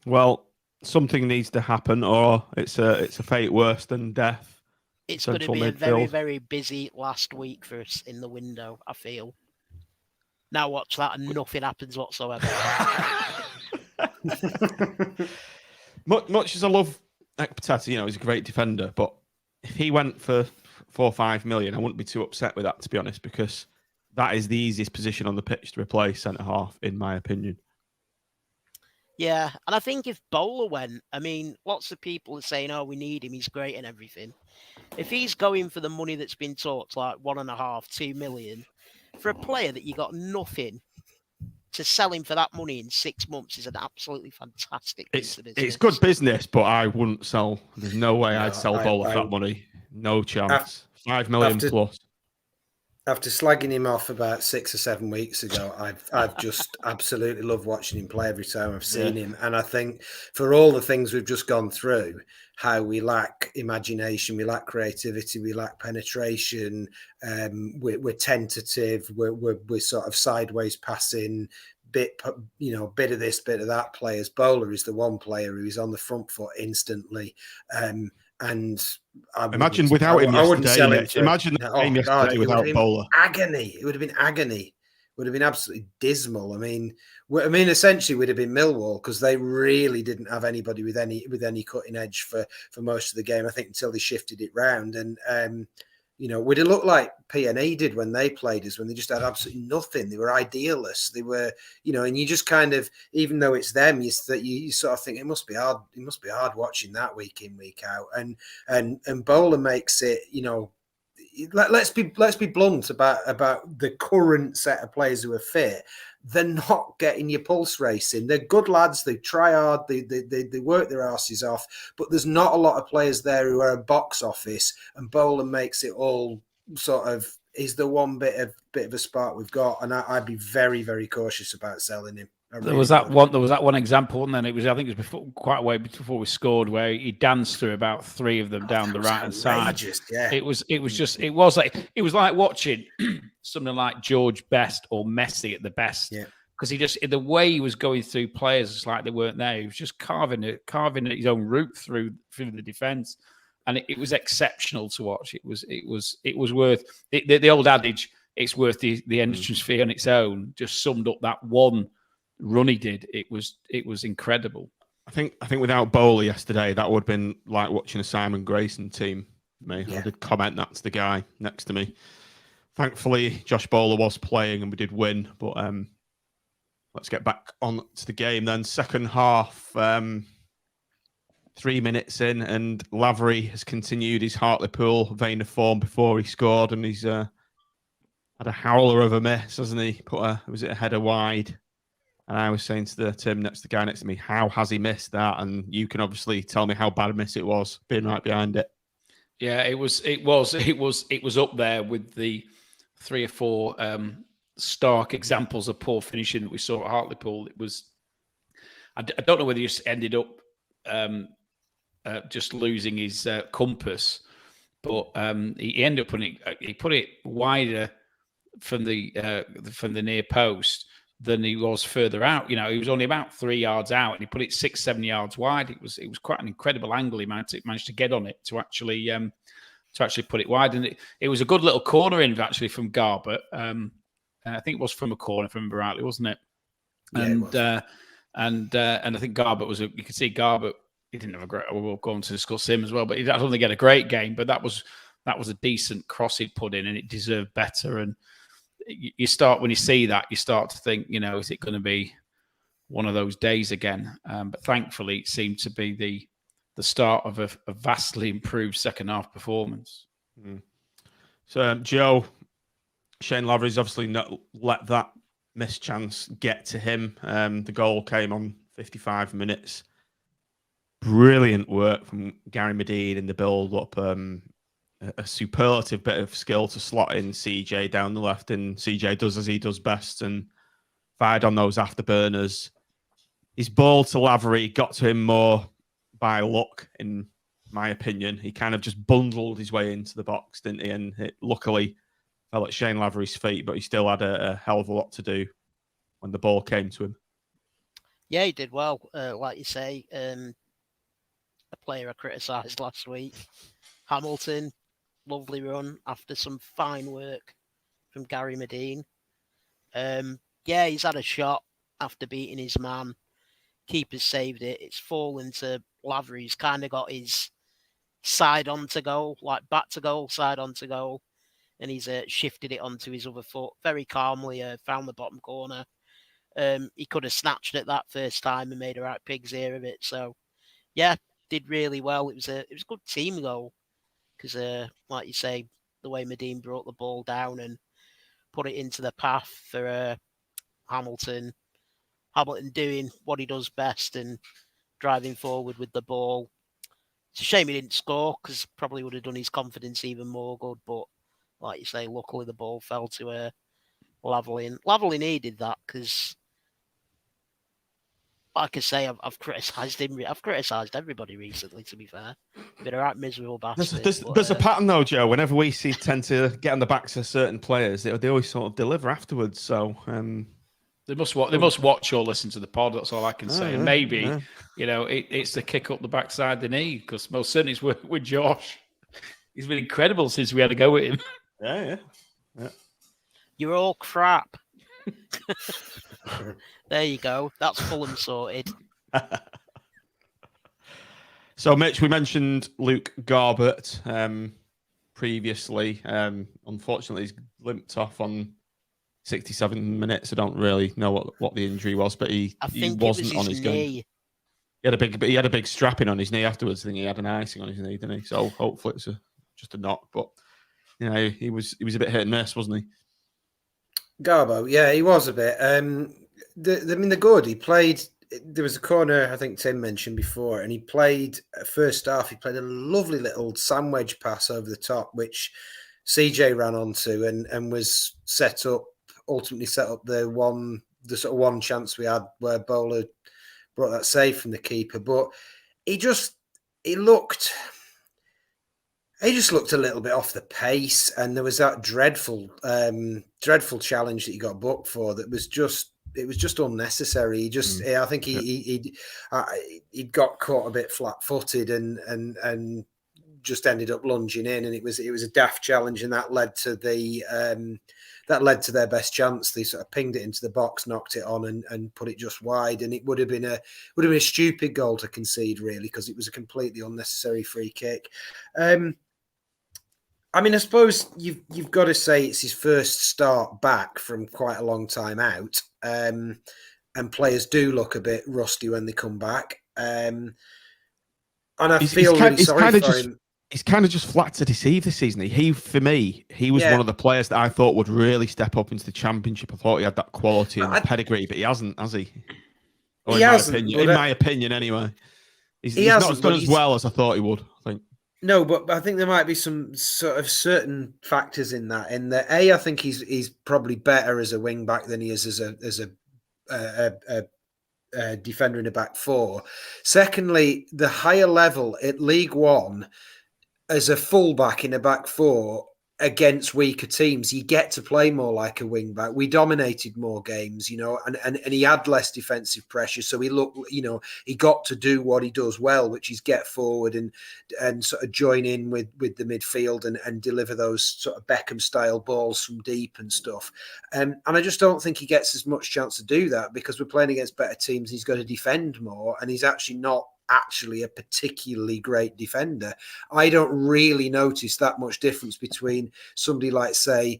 Well, something needs to happen, or it's a fate worse than death. It's going to be a very, very busy last week for us in the window, I feel. Now watch that and nothing happens whatsoever. Much as I love Pateta, he's a great defender, but if he went for 4 or 5 million, I wouldn't be too upset with that, to be honest, because that is the easiest position on the pitch to replace centre half, in my opinion. Yeah, and I think if Bowler went, I mean, lots of people are saying, "Oh, we need him; he's great and everything." If he's going for the money that's been talked, like 1.5, 2 million, for a player that you got nothing, to sell him for that money in 6 months is an absolutely fantastic piece of business. It's good business, but I wouldn't sell. There's no way I'd sell Bowler for that money. No chance. 5 million plus. After slagging him off about 6 or 7 weeks ago, I've just absolutely loved watching him play every time I've seen him. And I think for all the things we've just gone through, how we lack imagination, we lack creativity, we lack penetration, we're tentative, we're sort of sideways passing, bit of this, bit of that. Players. Bowler is the one player who is on the front foot instantly. And imagine without him yesterday. Imagine the game yesterday without Bowler. Agony. It would have been agony. It would have been absolutely dismal. I mean, essentially, we'd have been Millwall because they really didn't have anybody with any cutting edge for most of the game. I think until they shifted it round, and we'd have looked like P&E did when they played us, when they just had absolutely nothing. They were idealists. They were, and you just kind of, even though it's them, you sort of think it must be hard. It must be hard watching that week in, week out. And Bowler makes it, let's be blunt about the current set of players who are fit. They're not getting your pulse racing. They're good lads. They try hard. They work their asses off. But there's not a lot of players there who are a box office. And Bowler makes it all sort of. He's the one bit of a spark we've got. And I'd be very, very cautious about selling him. There was that one example, and then I think it was quite a way before we scored, where he danced through about 3 of them down the right hand side. Yeah. It was like watching something like George Best or Messi at the best. Yeah. Because the way he was going through players, it's like they weren't there. He was just carving his own route through the defence, and it was exceptional to watch. It was worth the old adage. It's worth the entrance fee on its own. Just summed up that one run he did, it was incredible. I think without Bowler yesterday, that would have been like watching a Simon Grayson team. Me, Yeah. I did comment that to the guy next to me. Thankfully, Josh Bowler was playing and we did win. But let's get back on to the game then. Second half, 3 minutes in, and Lavery has continued his Hartlepool vein of form before he scored, and he's had a howler of a miss, hasn't he? Was it a header wide? And I was saying to the guy next to me, how has he missed that? And you can obviously tell me how bad a miss it was, being right behind it. Yeah, it was up there with the 3 or 4 stark examples of poor finishing that we saw at Hartlepool. It was, I don't know whether he just ended up just losing his compass, but he ended up put it wider from the near post than he was further out. You know, he was only about 3 yards out, and he put it 6-7 yards wide. It was quite an incredible angle he managed to get on it to actually put it wide, and it was a good little corner in actually from Garbett. I think it was from a corner, if I remember rightly, wasn't it? Yeah, and I think Garbett was. You could see Garbett. He didn't have a great. We'll go on to discuss him as well, but he didn't only get a great game. But that was a decent cross he'd put in, and it deserved better. And you start, when you see that, you start to think, you know, is it going to be one of those days again? But thankfully, it seemed to be the start of a vastly improved second half performance. So, Joe, Shayne Lavery's obviously not let that missed chance get to him. The goal came on 55 minutes. Brilliant work from Gary Medine in the build-up. A superlative bit of skill to slot in CJ down the left, and CJ does as he does best and fired on those afterburners. His ball to Lavery got to him more by luck, in my opinion. He kind of just bundled his way into the box, didn't he? And it luckily fell at Shayne Lavery's feet, but he still had a hell of a lot to do when the ball came to him. Yeah, he did well. Like you say, a player I criticised last week, Hamilton. Lovely run after some fine work from Gary Medine. Yeah, he's had a shot after beating his man. Keeper's saved it. It's fallen to Lavery. He's kind of got his side on to goal, like back to goal, side on to goal. And he's shifted it onto his other foot very calmly, found the bottom corner. He could have snatched it that first time and made a right pig's ear of it. So, yeah, did really well. It was a good team goal. Because, like you say, the way Medine brought the ball down and put it into the path for Hamilton. Hamilton doing what he does best and driving forward with the ball. It's a shame he didn't score, because probably would have done his confidence even more good. But, like you say, luckily the ball fell to Lavery. And Lavery needed that, because, like I say, I've criticised him. I've criticised everybody recently, to be fair. Been a right miserable bastard. There's a pattern though, Joe. Whenever we tend to get on the backs of certain players, they always sort of deliver afterwards. So they must watch or listen to the pod. That's all I can say. And maybe you know it's the kick up the backside they need, because most certainly it's with Josh. He's been incredible since we had to go with him. Yeah. You're all crap. There you go. That's Fulham sorted. So, Mitch, we mentioned Luke Garbett previously. Unfortunately, he's limped off on 67 minutes. I don't really know what the injury was, but he wasn't on his knee. He had a big strapping on his knee afterwards. I think he had an icing on his knee, didn't he? So hopefully it's just a knock. But you know, he was a bit hit and miss, wasn't he? Garbo, yeah, he was a bit. The good. He played. There was a corner I think Tim mentioned before, and he played first half. He played a lovely little sandwich pass over the top, which CJ ran onto and was ultimately set up the sort of one chance we had where Bowler brought that save from the keeper. But he just looked a little bit off the pace, and there was that dreadful challenge that he got booked for that was just unnecessary. I think he got caught a bit flat-footed and just ended up lunging in, and it was a daft challenge, and that led to the that led to their best chance. They sort of pinged it into the box, knocked it on, and put it just wide. And it would have been a stupid goal to concede, really, because it was a completely unnecessary free kick. I mean, I suppose you've got to say it's his first start back from quite a long time out, and players do look a bit rusty when they come back. And I feel really sorry for him. He's kind of just flat to deceive this season. For me, he was one of the players that I thought would really step up into the Championship. I thought he had that quality and pedigree, but he hasn't, has he? Or in my opinion, anyway. He's not done as well as I thought he would, I think. No, but I think there might be some sort of certain factors in that. In that, I think he's probably better as a wing back than he is as a defender in a back four. Secondly, the higher level at League One, as a fullback in a back four against weaker teams, you get to play more like a wing back. We dominated more games, and he had less defensive pressure. So he got to do what he does well, which is get forward and sort of join in with the midfield and deliver those sort of Beckham style balls from deep and stuff. And I just don't think he gets as much chance to do that because we're playing against better teams. He's got to defend more, and he's actually not a particularly great defender. I don't really notice that much difference between somebody like, say,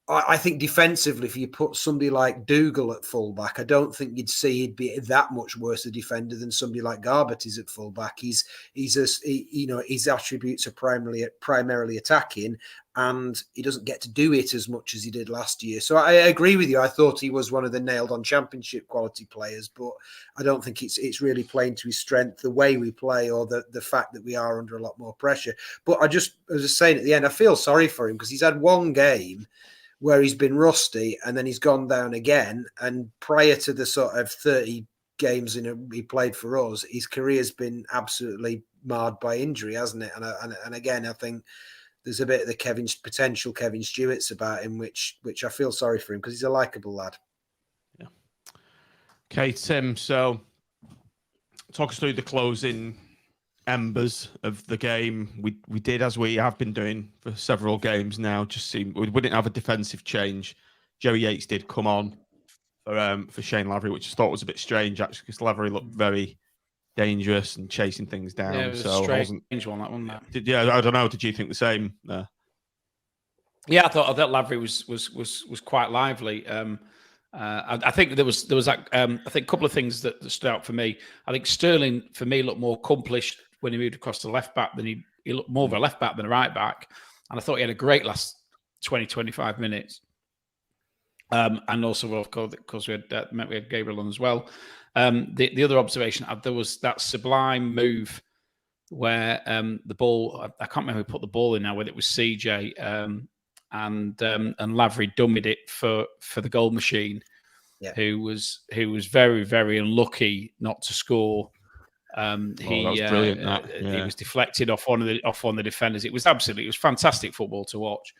I think defensively, if you put somebody like Dougal at fullback, I don't think you'd see he'd be that much worse a defender than somebody like Garbett is at fullback. His attributes are primarily attacking, and he doesn't get to do it as much as he did last year. So I agree with you. I thought he was one of the nailed-on Championship quality players, but I don't think it's really playing to his strength, the way we play, or the fact that we are under a lot more pressure. But I was saying at the end, I feel sorry for him because he's had one game where he's been rusty and then he's gone down again. And prior to the sort of 30 games he played for us, his career's been absolutely marred by injury, hasn't it? And again, I think there's a bit of the potential Kevin Stewart's about him, which I feel sorry for him because he's a likeable lad. Yeah. Okay, Tim. So talk us through the closing embers of the game. We did, as we have been doing for several games now, just see we didn't have a defensive change. Joey Yates did come on for Shayne Lavery, which I thought was a bit strange actually, because Lavery looked very dangerous and chasing things down. Yeah, it was a strange one, that one. I don't know. Did you think the same there? Yeah, I thought Lavery was quite lively. I think there was that. I think a couple of things that stood out for me. I think Sterling for me looked more accomplished when he moved across to the left back than he looked more of a left back than a right back, and I thought he had a great last 20-25 minutes. And also, well, of course, we had Gabriel on as well. The other observation, there was that sublime move where the ball, I can't remember who put the ball in now, whether it was CJ and Lavery dummied it for the goal machine, who was very, very unlucky not to score. He was brilliant. He was deflected off one of the defenders. It was fantastic football to watch,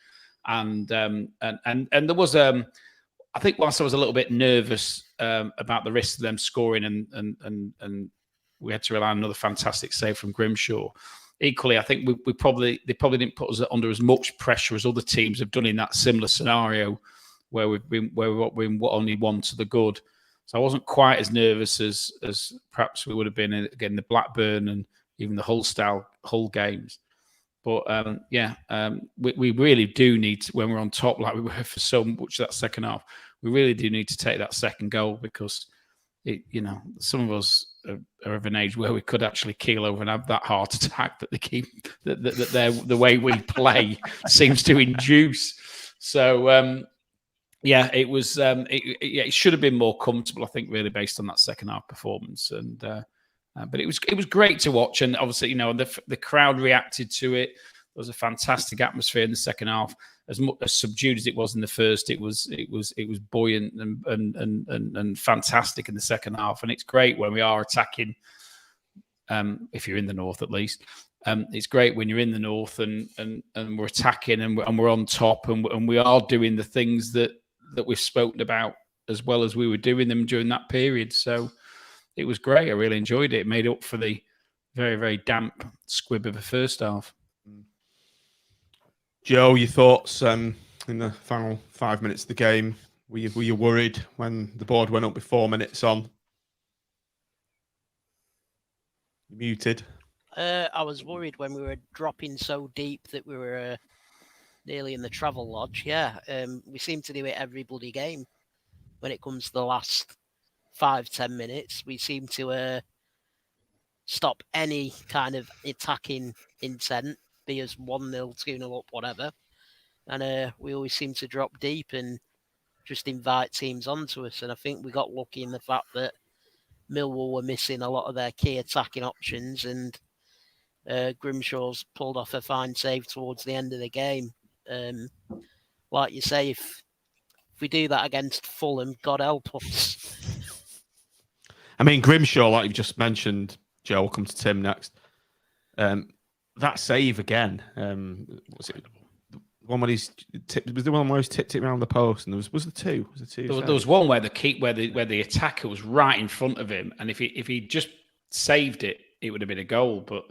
and there was I think whilst I was a little bit nervous about the risk of them scoring, and we had to rely on another fantastic save from Grimshaw. Equally, I think they probably didn't put us under as much pressure as other teams have done in that similar scenario, where we've been only one to the good. So I wasn't quite as nervous as perhaps we would have been again the Blackburn and even the Hull games. But we really do need to, when we're on top like we were for so much that second half, we really do need to take that second goal because some of us are of an age where we could actually keel over and have that heart attack that they keep that the way we play seems to induce. So it was it should have been more comfortable, I think, really based on that second half performance. And but it was great to watch, and obviously the crowd reacted to it. There was a fantastic atmosphere in the second half. As subdued as it was in the first, it was buoyant and fantastic in the second half. And it's great when we are attacking. If you're in the north, at least, it's great when you're in the north and we're attacking and we're on top and we are doing the things that we've spoken about as well as we were doing them during that period. So it was great. I really enjoyed it. It made up for the very, very damp squib of the first half. Joe, your thoughts? in the final 5 minutes of the game? Were you worried when the board went up with 4 minutes on? You're muted. I was worried when we were dropping so deep that we were nearly in the travel lodge. Yeah, we seem to do it every bloody game. When it comes to the last 5-10 minutes, we seem to stop any kind of attacking intent, be as 1-0, 2-0 up, whatever. And we always seem to drop deep and just invite teams onto us. And I think we got lucky in the fact that Millwall were missing a lot of their key attacking options, and Grimshaw's pulled off a fine save towards the end of the game. Like you say, if we do that against Fulham, God help us. I mean, Grimshaw, like you've just mentioned, Joe, will come to Tim next. That save again, was it one where he's tipped? Was the one where he's tipped it around the post? And was there two? There was one where the attacker was right in front of him, and if he just saved it, it would have been a goal. But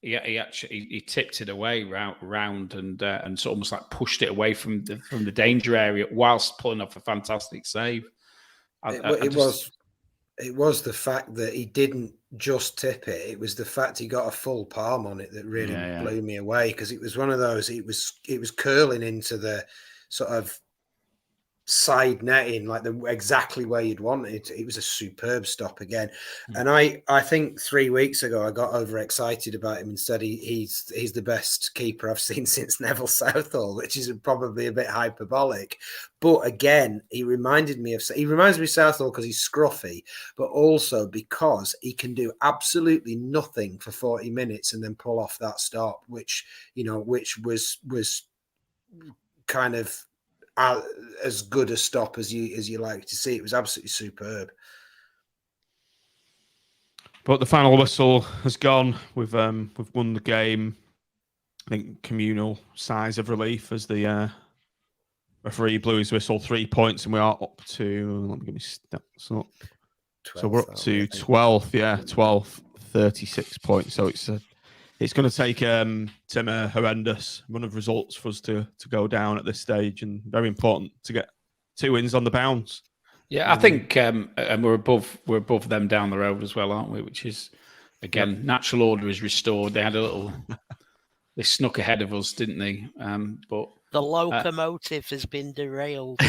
he tipped it away round and sort of almost like pushed it away from the danger area whilst pulling off a fantastic save. It was the fact that he didn't just tip it. It was the fact he got a full palm on it that really blew me away, because it was one of those. It was curling into the sort of side netting, like exactly where you'd want it. It was a superb stop again. And I think 3 weeks ago I got overexcited about him and said he's the best keeper I've seen since Neville Southall, which is probably a bit hyperbolic. But again, he reminds me of Southall because he's scruffy, but also because he can do absolutely nothing for 40 minutes and then pull off that stop, which was kind of as good a stop as you like to see. It was absolutely superb. But the final whistle has gone. We've won the game. I think communal sighs of relief as the referee blew his whistle. 3 points, and we are up to. Let me get my stats up. So we're up to 12th. 12th, 36 points. So it's going to take Tim a horrendous run of results for us to go down at this stage, and very important to get 2 wins on the bounce. Yeah, I think and we're above them down the road as well, aren't we? Which is, again, natural order is restored. They had they snuck ahead of us, didn't they? But the locomotive has been derailed.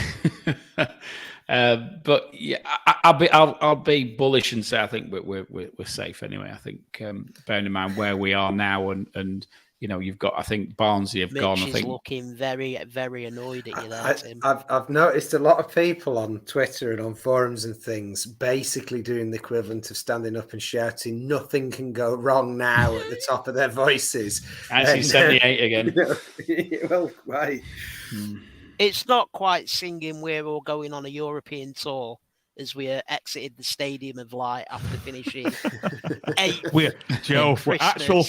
But yeah, I'll be bullish and say I think we're safe anyway. I think bearing in mind where we are now, and you've got, I think Barnsley have gone. I think looking very, very annoyed at you there, Tim. I've noticed a lot of people on Twitter and on forums and things basically doing the equivalent of standing up and shouting "Nothing can go wrong now" at the top of their voices. Actually, 78 again. Well, right. It's not quite singing "We're all going on a European tour" as we exited the Stadium of Light after finishing 8th Joe,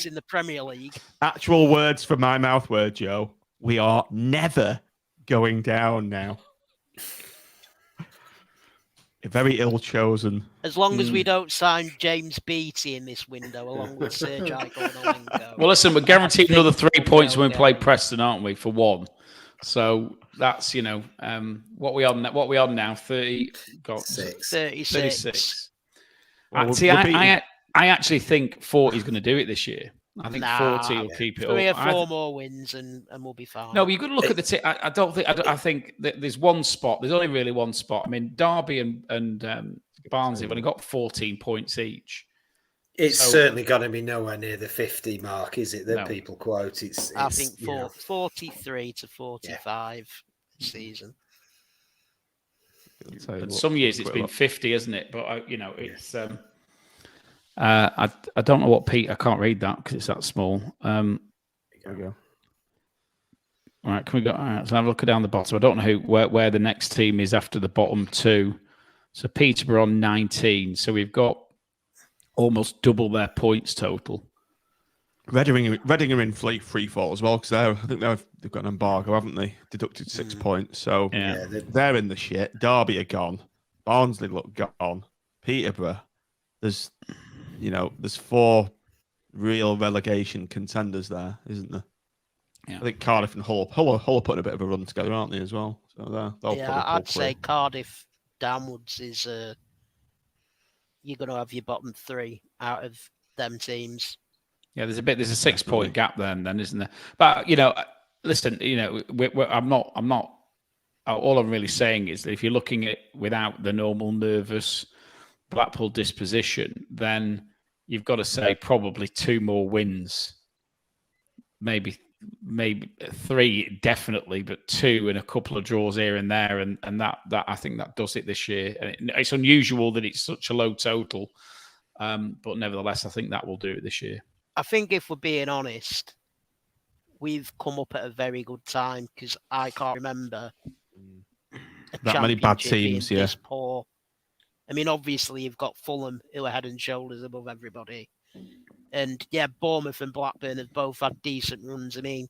in the Premier League. Actual words from my mouth were, Joe, we are never going down now. Very ill chosen. As long as we don't sign James Beattie in this window, along with Sergei Gornolenko. Well, listen, we're guaranteed another 3 points when we play Preston, aren't we? For one. So that's what we on now 36. See, I actually think 40 is going to do it this year. I think 40 will keep it 3 up. or 4 more wins and we'll be fine. No, but you've got to look at the I think that there's one spot. There's only really one spot. I mean, Derby and Barnsley have only got 14 points each. It's certainly going to be nowhere near the 50 mark, is it? That people quote. I think 43 to 45 season. And some years it's been 50, hasn't it? But it's. I don't know what Pete. I can't read that because it's that small. There we go. All right, can we go? All right, so have a look down the bottom. I don't know where the next team is after the bottom 2. So Peterborough on 19. So we've got almost double their points total. Reading are in free fall as well, because I think they've got an embargo, haven't they? Deducted 6 points, so they're in the shit. Derby are gone. Barnsley look gone. Peterborough, there's 4 real relegation contenders there, isn't there? I think Cardiff and Hull are putting a bit of a run together, aren't they, as well? So they'll probably pull I'd through. say Cardiff downwards is you're going to have your bottom three out of them teams. Yeah, there's a 6-point gap then, isn't there? But listen, I'm not. All I'm really saying is that if you're looking at without the normal nervous Blackpool disposition, then you've got to say probably 2 more wins, maybe 3 definitely, but 2 and a couple of draws here and there, and that I think that does it this year. And it's unusual that it's such a low total, but nevertheless, I think that will do it this year. I think if we're being honest, we've come up at a very good time because I can't remember that many bad teams. Yeah, this poor. I mean, obviously you've got Fulham who are head and shoulders above everybody, and yeah, Bournemouth and Blackburn have both had decent runs. I mean,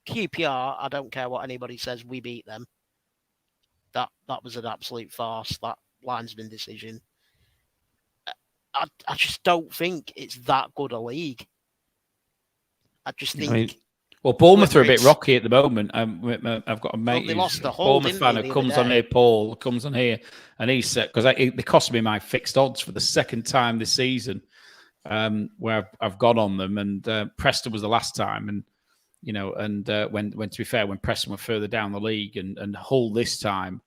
QPR, I don't care what anybody says, we beat them. That was an absolute farce. That linesman decision. I just don't think it's that good a league. I just think. Well, Bournemouth are a bit rocky at the moment. I've got a mate they lost the who's Hull, Bournemouth fan who comes on here, Paul, comes on here, and he said, because they cost me my fixed odds for the second time this season, where I've gone on them, and Preston was the last time, and when to be fair, when Preston were further down the league, and Hull this time,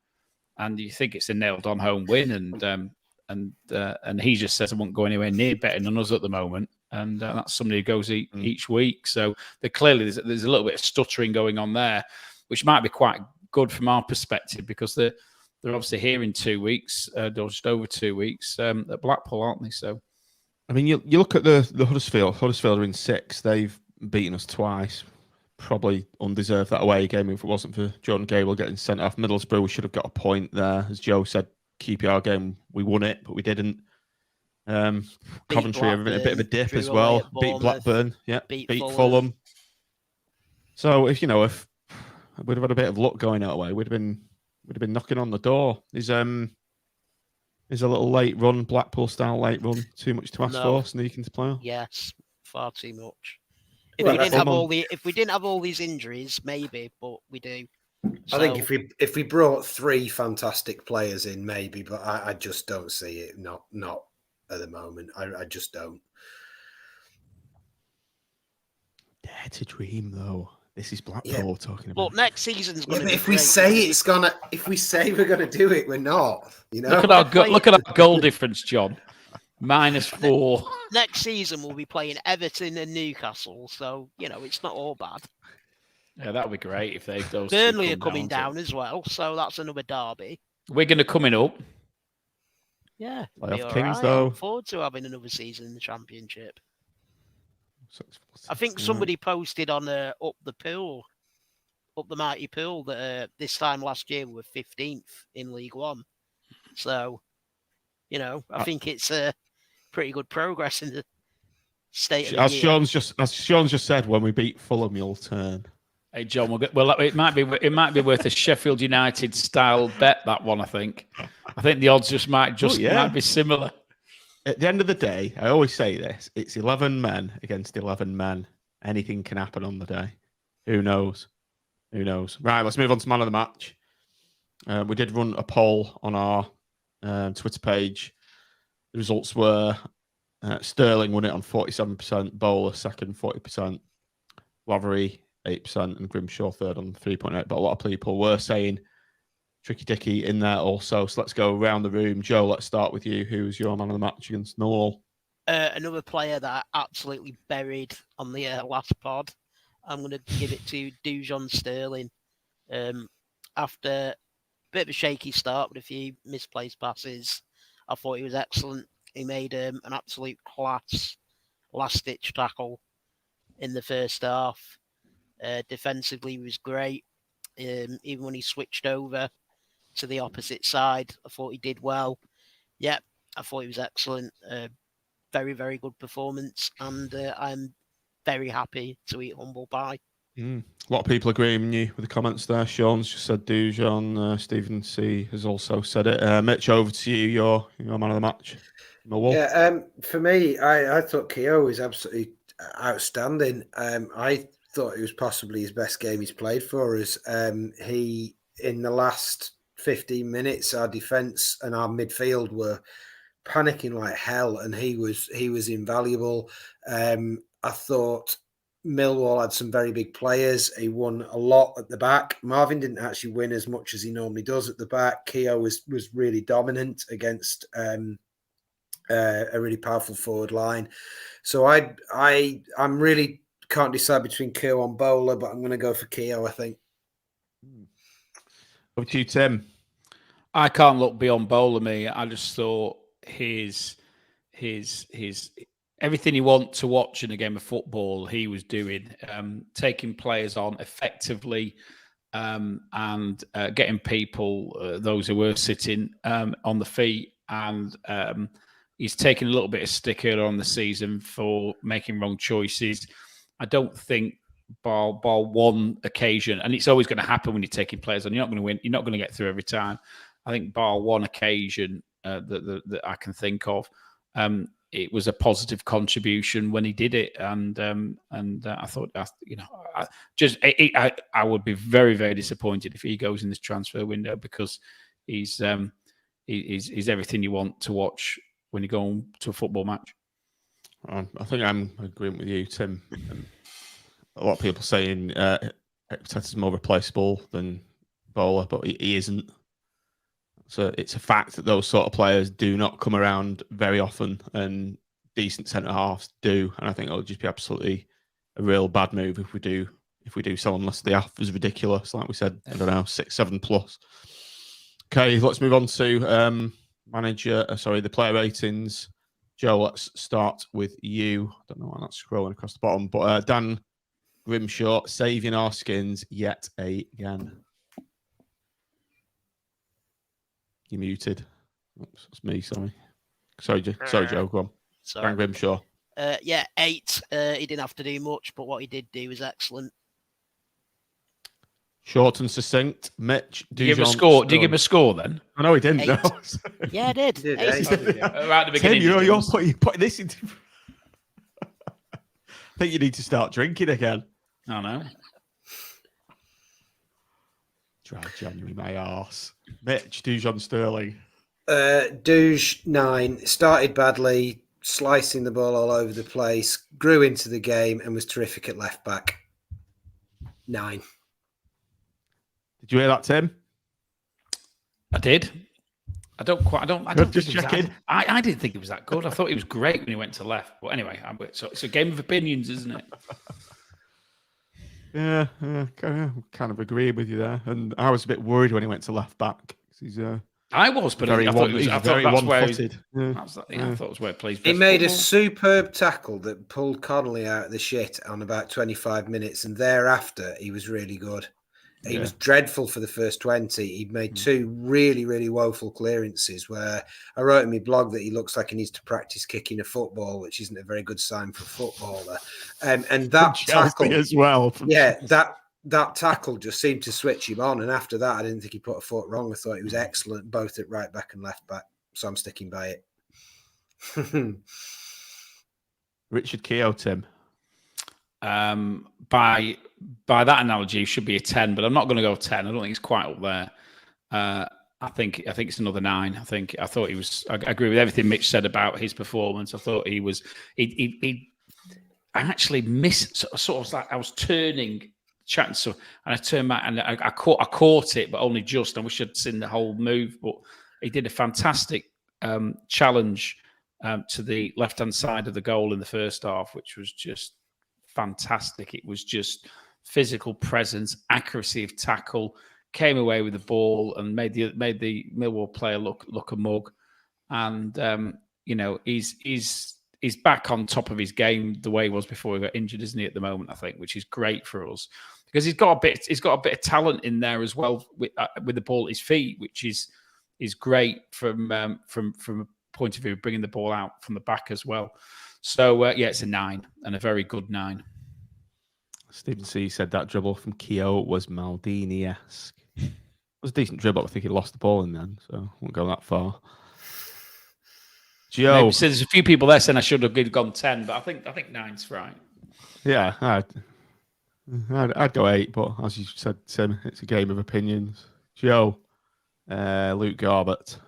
and you think it's a nailed-on home win, and he just says I won't go anywhere near betting on us at the moment. And that's somebody who goes each week. So clearly there's a little bit of stuttering going on there, which might be quite good from our perspective because they're obviously here in 2 weeks, or just over 2 weeks at Blackpool, aren't they? So, I mean, you look at the Huddersfield. Huddersfield are in 6th. They've beaten us twice. Probably undeserved that away game if it wasn't for Jordan Gable getting sent off. Middlesbrough, we should have got a point there. As Joe said, QPR game, we won it, but we didn't. Coventry having a bit of a dip as well. Beat Blackburn, yeah. Beat Fulham. So if we'd have had a bit of luck going our way, we'd have been knocking on the door. Is a little late run, Blackpool style late run, too much to ask for sneaking to play? Yes, far too much. If we didn't have all these injuries, maybe, but we do. I think if we brought 3 fantastic players in, maybe, but I just don't see it. Not at the moment. I just don't. Dare to dream, though. This is Blackpool we're talking about. But next season's going to be. If we say we're going to do it, we're not. Look at our goal difference, John. -4. Next season we'll be playing Everton and Newcastle, so it's not all bad. Yeah, that would be great if those. Burnley are coming down as well, so that's another derby. We're going to coming up. Yeah, playoff kings though. I look forward to having another season in the Championship. I think somebody posted on up the mighty pool that this time last year we were 15th in League One. So, I think it's pretty good progress in the state of the year. As Sean's just said, when we beat Fulham, you'll turn. Hey John, it might be worth a Sheffield United style bet, that one. I think the odds might be similar. At the end of the day, I always say this: it's 11 men against 11 men. Anything can happen on the day. Who knows? Right, let's move on to man of the match. We did run a poll on our Twitter page. The results were Sterling won it on 47%, Bowler second 40%, Lavery 8%, and Grimshaw third on 3.8%. But a lot of people were saying Tricky Dicky in there also. So let's go around the room. Joe, let's start with you. Who's your man of the match against Millwall? Another player that I absolutely buried on the last pod. I'm going to give it to Dujon Sterling. After a bit of a shaky start with a few misplaced passes, I thought he was excellent. He made an absolute class last-ditch tackle in the first half. Defensively, he was great. Even when he switched over to the opposite side, I thought he did well. Yeah, I thought he was excellent. Very, very good performance. And I'm very happy to eat humble pie. A lot of people agreeing with you with the comments there. Sean's just said Dujon. Stephen C has also said it. Mitch, over to you. Your man of the match. Millwall. Yeah, for me, I thought Keogh was absolutely outstanding. I thought it was possibly his best game he's played for us. He, in the last 15 minutes, our defence and our midfield were panicking like hell, and he was invaluable. I thought Millwall had some very big players. He won a lot at the back. Marvin didn't actually win as much as he normally does at the back. Keogh was really dominant against a really powerful forward line. So I'm really can't decide between Keogh and Bowler, but I'm going to go for Keogh, I think. Over to you, Tim. I can't look beyond Bowler, me. I just thought his everything you want to watch in a game of football, he was doing, taking players on effectively, and getting people, those who were sitting on the feet, and he's taken a little bit of stick earlier on the season for making wrong choices. I don't think bar one occasion, and it's always going to happen when you're taking players on. You're not going to win. You're not going to get through every time. I think bar one occasion that I can think of, it was a positive contribution when he did it, and I thought, I would be very, very disappointed if he goes in this transfer window, because he's everything you want to watch when you go to a football match. I think I'm agreeing with you, Tim. A lot of people saying Arteta's more replaceable than Bowler, but he isn't. So it's a fact that those sort of players do not come around very often, and decent centre halves do. And I think it'll just be absolutely a real bad move if we do sell, unless the offer is ridiculous, like we said. I don't know, 6-7 plus. Okay, let's move on to the player ratings. Joe, let's start with you. I don't know why that's scrolling across the bottom, but Dan Grimshaw, saving our skins yet again. You're muted. Oops, that's me, sorry. Sorry, Joe, go on. Sorry. Dan Grimshaw. 8. He didn't have to do much, but what he did do was excellent. Short and succinct. Mitch, do you give a score? Do you give a score then? I know he didn't. 8. No. Yeah, I did. Did 8. Right at the beginning. Tim, you're putting this into. I think you need to start drinking again. I know. Dry January, my arse. Mitch, Dujon Sterling. Douche 9. Started badly, slicing the ball all over the place, grew into the game, and was terrific at left back. 9. Did you hear that, Tim? I did. I don't just checking. I didn't think it was that good. I thought he was great when he went to left. But anyway, so it's a game of opinions, isn't it? Yeah, kind of agreeing with you there. And I was a bit worried when he went to left back. He's I was, but I thought that's where I thought it was where it plays. He made a superb tackle that pulled Connolly out of the shit on about 25 minutes, and thereafter he was really good. He was dreadful for the first 20. He'd made 2 really, really woeful clearances where I wrote in my blog that he looks like he needs to practice kicking a football, which isn't a very good sign for a footballer. And that tackle as well. That tackle just seemed to switch him on. And after that, I didn't think he put a foot wrong. I thought he was excellent, both at right back and left back. So I'm sticking by it. Richard Keogh, Tim. By that analogy, it should be a 10, but I'm not going to go 10. I don't think it's quite up there. I think it's another 9. I thought he was. I agree with everything Mitch said about his performance. I thought he was. I actually missed. Sort of like I was turning, chatting, and I turned back and I caught it, but only just. I wish I'd seen the whole move, but he did a fantastic challenge to the left-hand side of the goal in the first half, which was just fantastic. It was just physical presence, accuracy of tackle, came away with the ball and made the Millwall player look a mug. And he's back on top of his game the way he was before he got injured, isn't he? At the moment, I think, which is great for us because he's got a bit of talent in there as well with the ball at his feet, which is great from a point of view of bringing the ball out from the back as well. So it's a 9 and a very good 9. Stephen C said that dribble from Keogh was Maldini-esque. It was a decent dribble. I think he lost the ball in then, so I won't go that far. Joe, so there's a few people there saying I should have gone 10, but I think 9's right. Yeah, I'd go 8, but as you said, Tim, it's a game of opinions. Joe, Luke Garbett.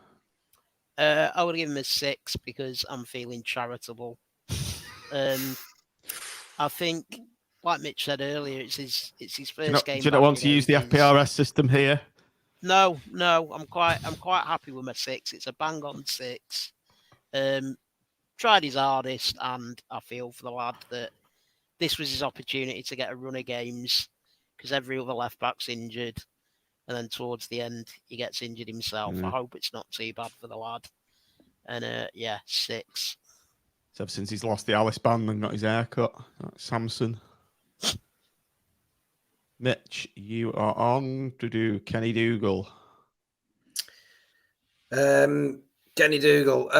I would give him a 6 because I'm feeling charitable. I think, like Mitch said earlier, it's his first game. Do you not want to use the FPRS system here? No, I'm quite happy with my 6. It's a bang on 6. Tried his hardest, and I feel for the lad that this was his opportunity to get a run of games because every other left back's injured, and then towards the end he gets injured himself. I hope it's not too bad for the lad. And 6. So ever since he's lost the Alice band and got his hair cut, Samson. Mitch, you are on to do Kenny Dougal. Kenny Dougal.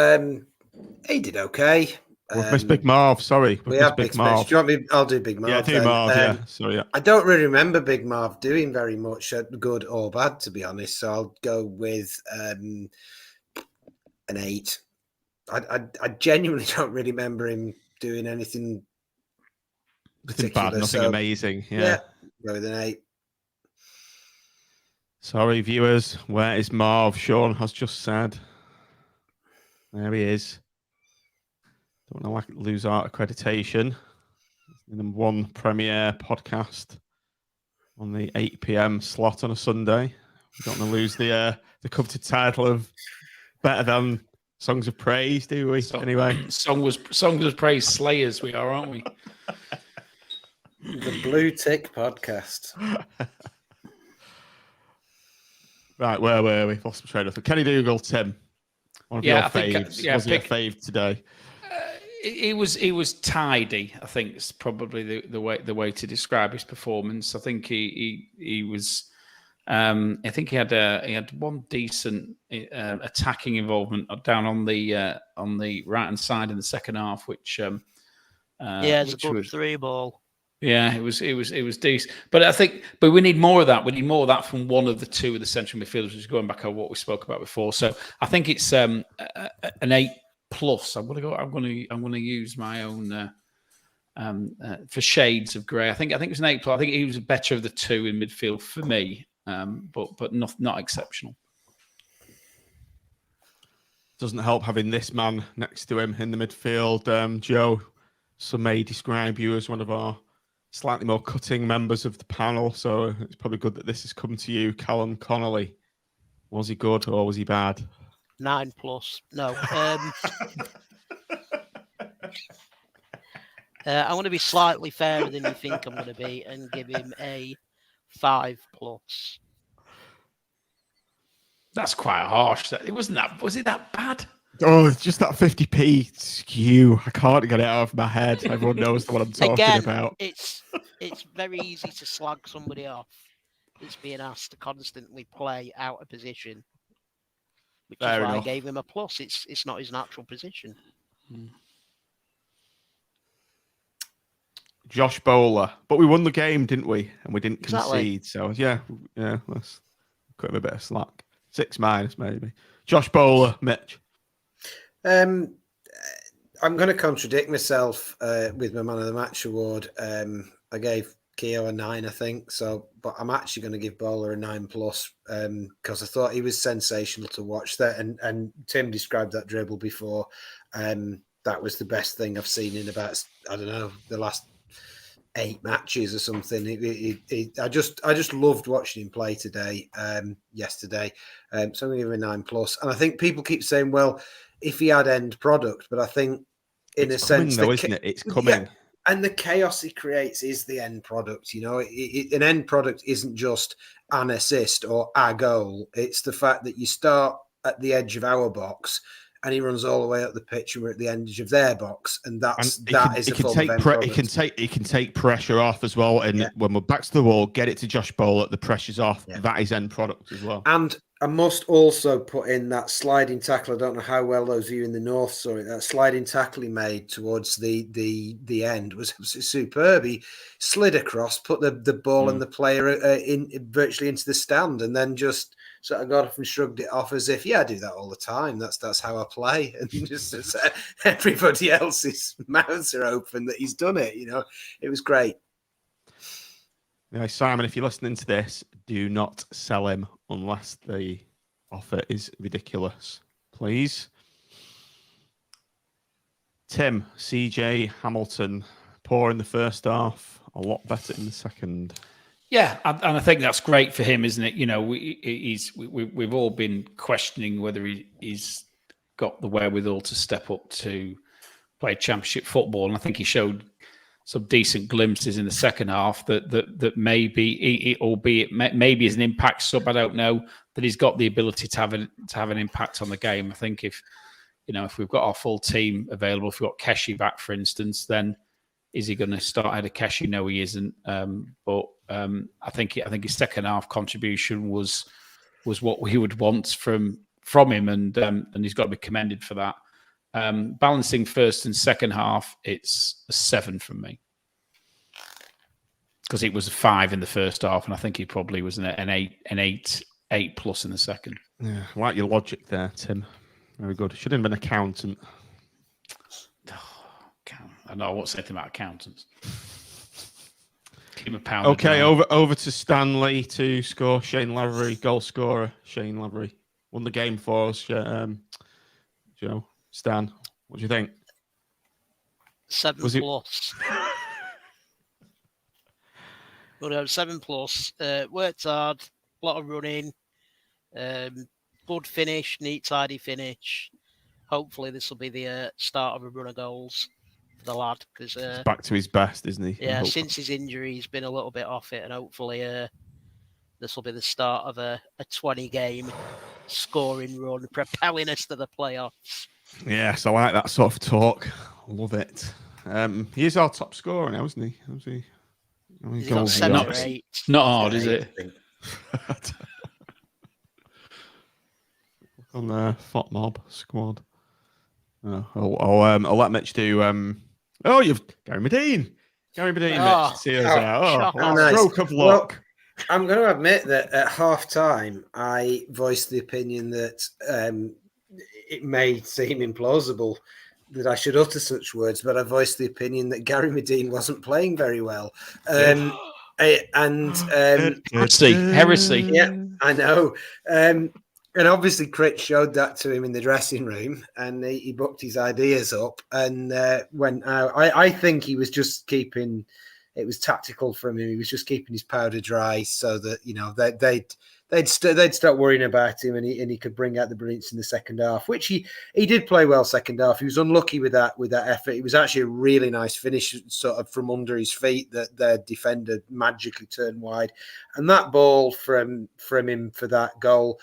He did okay. We've missed Big Marv. Sorry, we have Big Marv. Do you want me? I'll do Big Marv. Yeah, do Marv. Yeah, sorry. Yeah. I don't really remember Big Marv doing very much, good or bad, to be honest. So I'll go with an 8. I genuinely don't really remember him doing anything particular. Bad, nothing amazing. Yeah, go with an 8. Sorry, viewers. Where is Marv? Sean has just said. There he is. Don't want to lose our accreditation. Number 1 premiere podcast on the 8 p.m. slot on a Sunday. We don't want to lose the coveted title of better than Songs of Praise, do we? Anyway, Songs of Praise Slayers, we are, aren't we? The Blue Tick podcast. Right, where were we? Lost my train of thought. Kenny Dougal, Tim. One of your faves. Was he a fave today? He was tidy. I think it's probably the way to describe his performance. I think he was. I think he had one decent attacking involvement down on the right hand side in the second half, which it's a good 3 ball. Yeah, it was decent. But we need more of that. We need more of that from one of the 2 of the central midfielders, which is going back on what we spoke about before. So I think it's an 8+. I'm going to use my own for shades of grey. I think it was an 8+. I think he was better of the 2 in midfield for me, but not exceptional. Doesn't help having this man next to him in the midfield. Joe, some may describe you as one of our slightly more cutting members of the panel, so it's probably good that this has come to you. Callum Connolly, was he good or was he bad? 9+. No. I'm going to be slightly fairer than you think I'm going to be and give him a 5+. That's quite harsh. Was it that bad? Oh, it's just that 50p skew. I can't get it out of my head. Everyone knows what I'm talking about. It's very easy to slag somebody off that's being asked to constantly play out of position, which is why I gave him a plus. It's not his natural position. Josh Bowler, but we won the game, didn't we? And we didn't concede. So yeah, let's cut him a bit of slack. 6- maybe. Josh Bowler, Mitch. I'm going to contradict myself with my Man of the Match award. I gave Keogh a 9, I think. But I'm actually going to give Bowler a 9+ because I thought he was sensational to watch. That and Tim described that dribble before. That was the best thing I've seen in about, I don't know, the last 8 matches or something. I just loved watching him play yesterday. So I'm going to give him a 9+. And I think people keep saying, well, if he had end product, but I think in a sense, though, isn't it? It's coming. Yeah, and the chaos he creates is the end product. You know, an end product isn't just an assist or a goal. It's the fact that you start at the edge of our box and he runs all the way up the pitch and we're at the edge of their box, and that is a form of end product. He can take pressure off as well, and when we're back to the wall, get it to Josh Bowler, the pressure's off. Yeah. That is end product as well. And I must also put in that sliding tackle. I don't know how well those of you in the north saw it. That sliding tackle he made towards the end was superb. He slid across, put the ball and the player in virtually into the stand, and then just sort of got up and shrugged it off as if, I do that all the time. That's how I play. And just everybody else's mouths are open that he's done it. You know, it was great. Now, Simon, if you're listening to this, do not sell him unless the offer is ridiculous, please. Tim, CJ, Hamilton, poor in the first half, a lot better in the second. Yeah, and I think that's great for him, isn't it? You know, we've all been questioning whether he's got the wherewithal to step up to play Championship football, and I think he showed some decent glimpses in the second half that maybe, albeit maybe as an impact sub, I don't know, that he's got the ability to have an impact on the game. I think if we've got our full team available, if we've got Keshi back, for instance, then is he going to start ahead of Keshi? No, he isn't. But I think his second half contribution was what we would want from him, and he's got to be commended for that. Balancing first and second half, it's a 7 from me, because it was a 5 in the first half, and I think he probably was an 8 plus in the second. Yeah, I like your logic there, Tim. Very good. Should have been an accountant. I know I won't say anything about accountants. Give him a pound. Okay, over to Stanley to score. Shayne Lavery, goal scorer. Shayne Lavery won the game for us. Joe, Stan, what do you think? 7 plus. But 7 plus. Worked hard, a lot of running, good finish, neat, tidy finish. Hopefully, this will be the start of a run of goals for the lad, because he's back to his best, isn't he? Yeah, since his injury, he's been a little bit off it, and hopefully, this will be the start of a 20-game scoring run, propelling us to the playoffs. Yes, I like that sort of talk. Love it. He is our top scorer now, isn't he? He's got 7 or 8. Not hard, is it? On the FOT Mob squad. I'll let Mitch do. You've Gary Medine. Mitch, see us out. Nice. Stroke of luck. Well, I'm going to admit that at half time, I voiced the opinion that it may seem implausible that I should utter such words, but I voiced the opinion that Gary Medine wasn't playing very well. Heresy. Yeah, I know. And obviously, Crit showed that to him in the dressing room, and he booked his ideas up and went out. I think he was just keeping. It was tactical from him. He was just keeping his powder dry so that they'd start worrying about him, and he could bring out the brilliance in the second half, which he did play well second half. He was unlucky with that effort. It was actually a really nice finish, sort of from under his feet, that their defender magically turned wide, and that ball from him for that goal.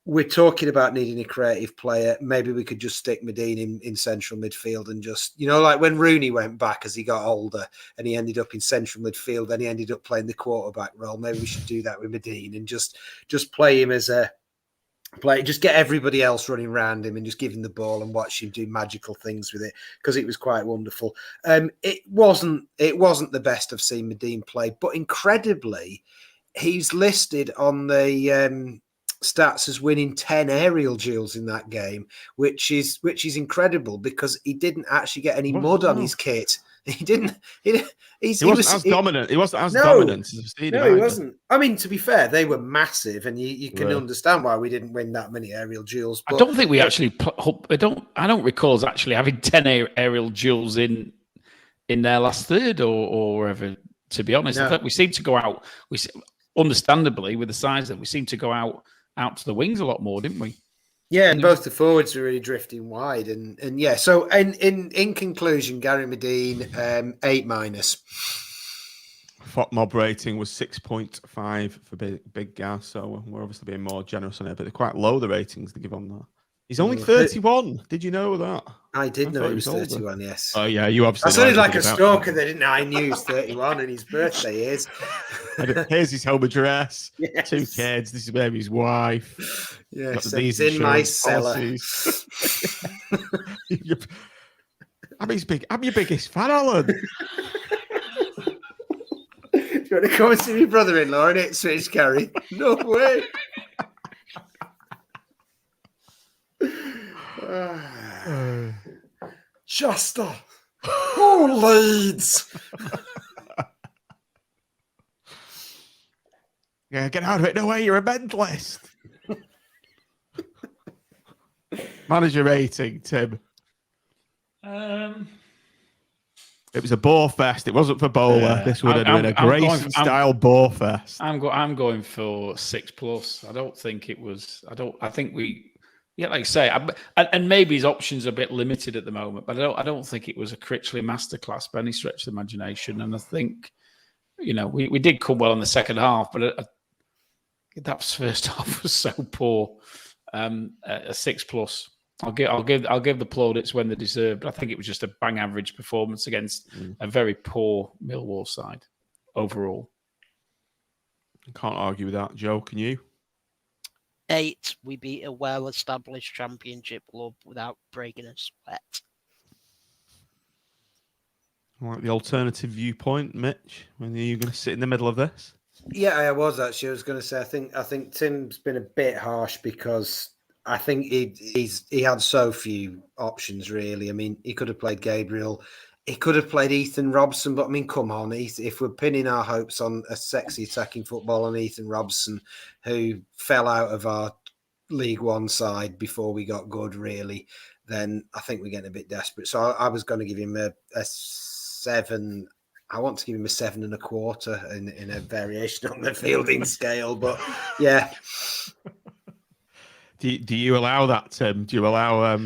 We're talking about needing a creative player. Maybe we could just stick Medine in central midfield and just, like when Rooney went back as he got older and he ended up in central midfield, then he ended up playing the quarterback role. Maybe we should do that with Medine and just play him as a player, just get everybody else running around him and just give him the ball and watch him do magical things with it, because it was quite wonderful. It wasn't the best I've seen Medine play, but incredibly, he's listed on the stats as winning 10 aerial duels in that game, which is incredible, because he didn't actually get any mud on his kit. He didn't. He wasn't as dominant. He wasn't as dominant as I've seen him. No, he wasn't. I mean, to be fair, they were massive, and you can understand why we didn't win that many aerial duels. But, I don't think we actually. I don't recall us actually having 10 aerial duels in their last third or wherever. To be honest, I think we seem to go out. Understandably, with the size that we seem to go out to the wings a lot more, didn't we? Yeah, and both the forwards were really drifting wide, and yeah. So, in conclusion, Gary Medine, 8-. FOT Mob rating was 6.5 for Big Gaz, so we're obviously being more generous on it, but they're quite low, the ratings they give on that. He's only 31. Did you know that? I did know he was 31, yes. Oh, yeah, you obviously. I sounded like a stalker that didn't know I knew he was 31 and his birthday is. Here's his home address. Yes. 2 kids. This is baby's wife. Yes, it's in my cellar. I'm your biggest fan, Alan. Do you want to come and see my brother-in-law in Ipswich, Gary? No way. Chester, who leads? Yeah, get out of it. No way, you're a mentalist. Manager rating, Tim. It was a bore fest. It wasn't for bowler. This would have been a Grayson-style bore fest. I'm going for 6+. I don't think it was. I think we. Yeah, like I say, and maybe his options are a bit limited at the moment, but I don't think it was a Critchley masterclass by any stretch of the imagination. And I think, we did come well in the second half, but that first half was so poor. A 6+. I'll give the plaudits when they're deserved. I think it was just a bang average performance against a very poor Millwall side overall. Can't argue with that, Joe. Can you? 8. We beat a well-established championship club without breaking a sweat. I like the alternative viewpoint, Mitch. When are you going to sit in the middle of this? Yeah, I was actually. I was going to say, I think Tim's been a bit harsh because I think he had so few options, really. I mean, he could have played Gabriel. He could have played Ethan Robson, but I mean, come on. If we're pinning our hopes on a sexy attacking football on Ethan Robson, who fell out of our League One side before we got good, really, then I think we're getting a bit desperate. So I was going to give him a 7. I want to give him a 7.25 in a variation on the fielding scale, but yeah. Do you allow that, Tim? Do you allow a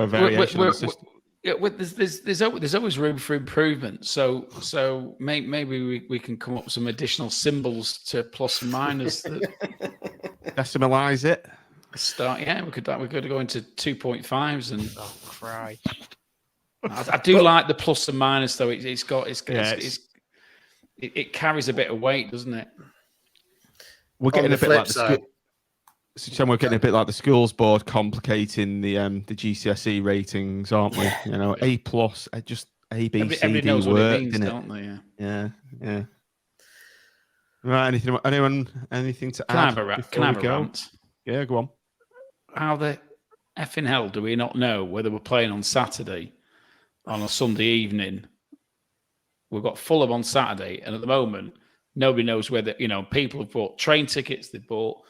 variation on the system? There's always room for improvement. So maybe we can come up with some additional symbols to plus and minus. Decimalize it. Start. Yeah, we could go into 2.5s and. Oh, Christ. I do like the plus and minus though. It carries a bit of weight, doesn't it? We're getting a bit like we're getting a bit like the schools board complicating the GCSE ratings, aren't we? A+, just A, B, C, D knows work, what it means, innit? don't they? Yeah. Right. Anything to add? Can I have a rant? Yeah, go on. How the effing hell do we not know whether we're playing on Saturday, on a Sunday evening? We've got Fulham on Saturday, and at the moment, nobody knows whether people have bought train tickets, they've booked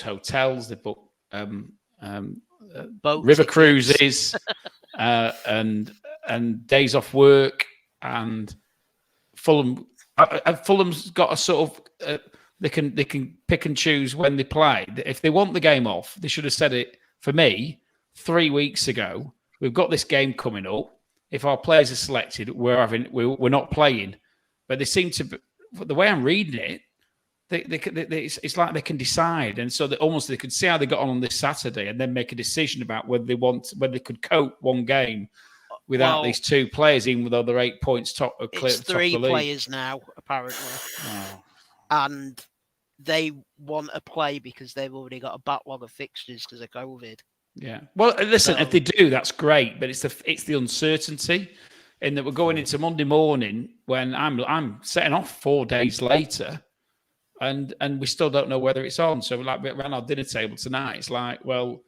hotels, they've booked river cruises, and days off work, and Fulham's got a sort of they can pick and choose when they play. If they want the game off, they should have said it for me 3 weeks ago. We've got this game coming up. If our players are selected, we're not playing. But they seem to, the way I'm reading it, it's like they can decide, and so they could see how they got on this Saturday, and then make a decision about whether they could cope one game without these 2 players, even though they're 8 points top of clear. It's 3 players now, apparently, and they want to play because they've already got a backlog of fixtures because of COVID. Yeah. Well, listen, if they do, that's great, but it's the uncertainty. In that we're going into Monday morning when I'm setting off 4 days later, and we still don't know whether it's on. So like around our dinner table tonight, it's like, well,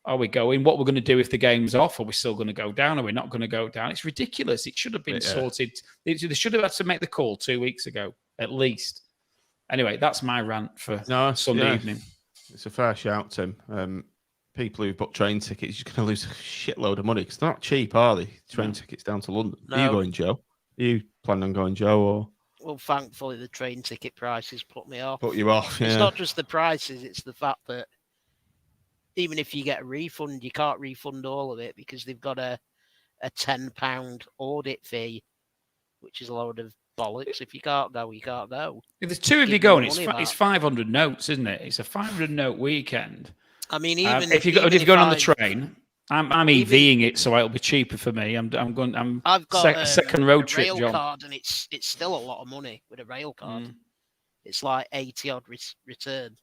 are we going? What we're going to do if the game's off? Are we still going to go down? Are we not going to go down? It's ridiculous. It should have been sorted. They should have had to make the call 2 weeks ago, at least. Anyway, that's my rant for Sunday evening. It's a fair shout, Tim. People who've booked train tickets, you're going to lose a shitload of money because they're not cheap, are they? Train tickets down to London. No. Are you going, Joe? Are you planning on going, Joe? Or Well, thankfully, the train ticket prices put me off. Put you off, yeah. It's not just the prices, it's the fact that even if you get a refund, you can't refund all of it because they've got a £10 audit fee, which is a load of bollocks. If you can't go, you can't go. If there's 2 of you going, it's 500 notes, isn't it? It's a 500 note weekend. I mean, if you're going on the train, I'm EVing it, so it'll be cheaper for me. I've got a second road trip, rail John. card, and it's still a lot of money with a rail card. It's like 80 odd return.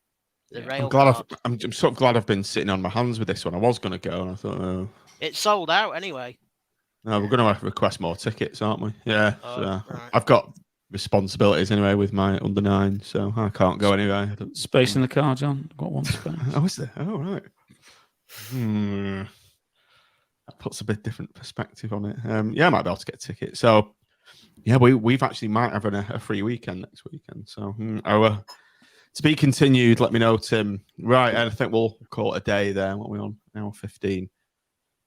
I'm sort of glad I've been sitting on my hands with this one. I was going to go, and I thought, oh, it's sold out anyway. No, we're going to have to request more tickets, aren't we? Yeah. Right. I've got responsibilities anyway with my under 9, so I can't go anywhere. Space in the car, John. I've got one space. Oh, is there? Oh, right. That puts a bit different perspective on it. Yeah, I might be able to get a ticket. So, yeah, we've actually might have a free weekend next weekend. So to be continued. Let me know, Tim. Right, and I think we'll call it a day there. What are we on? Hour 15.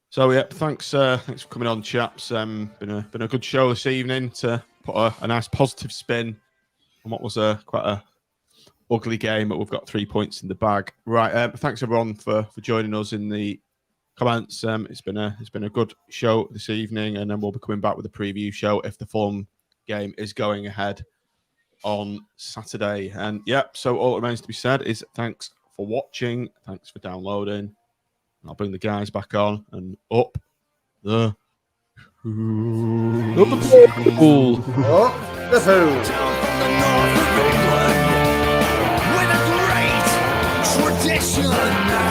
So yeah, thanks for coming on, chaps. Been a good show this evening to put a nice positive spin on what was quite a ugly game, but we've got 3 points in the bag. Right, thanks everyone for joining us in the comments. It's been a good show this evening, and then we'll be coming back with a preview show if the Fulham game is going ahead on Saturday. And yeah, so all that remains to be said is thanks for watching, thanks for downloading. I'll bring the guys back on and up the Pool. Up the pool. Down from the north of England with a great tradition.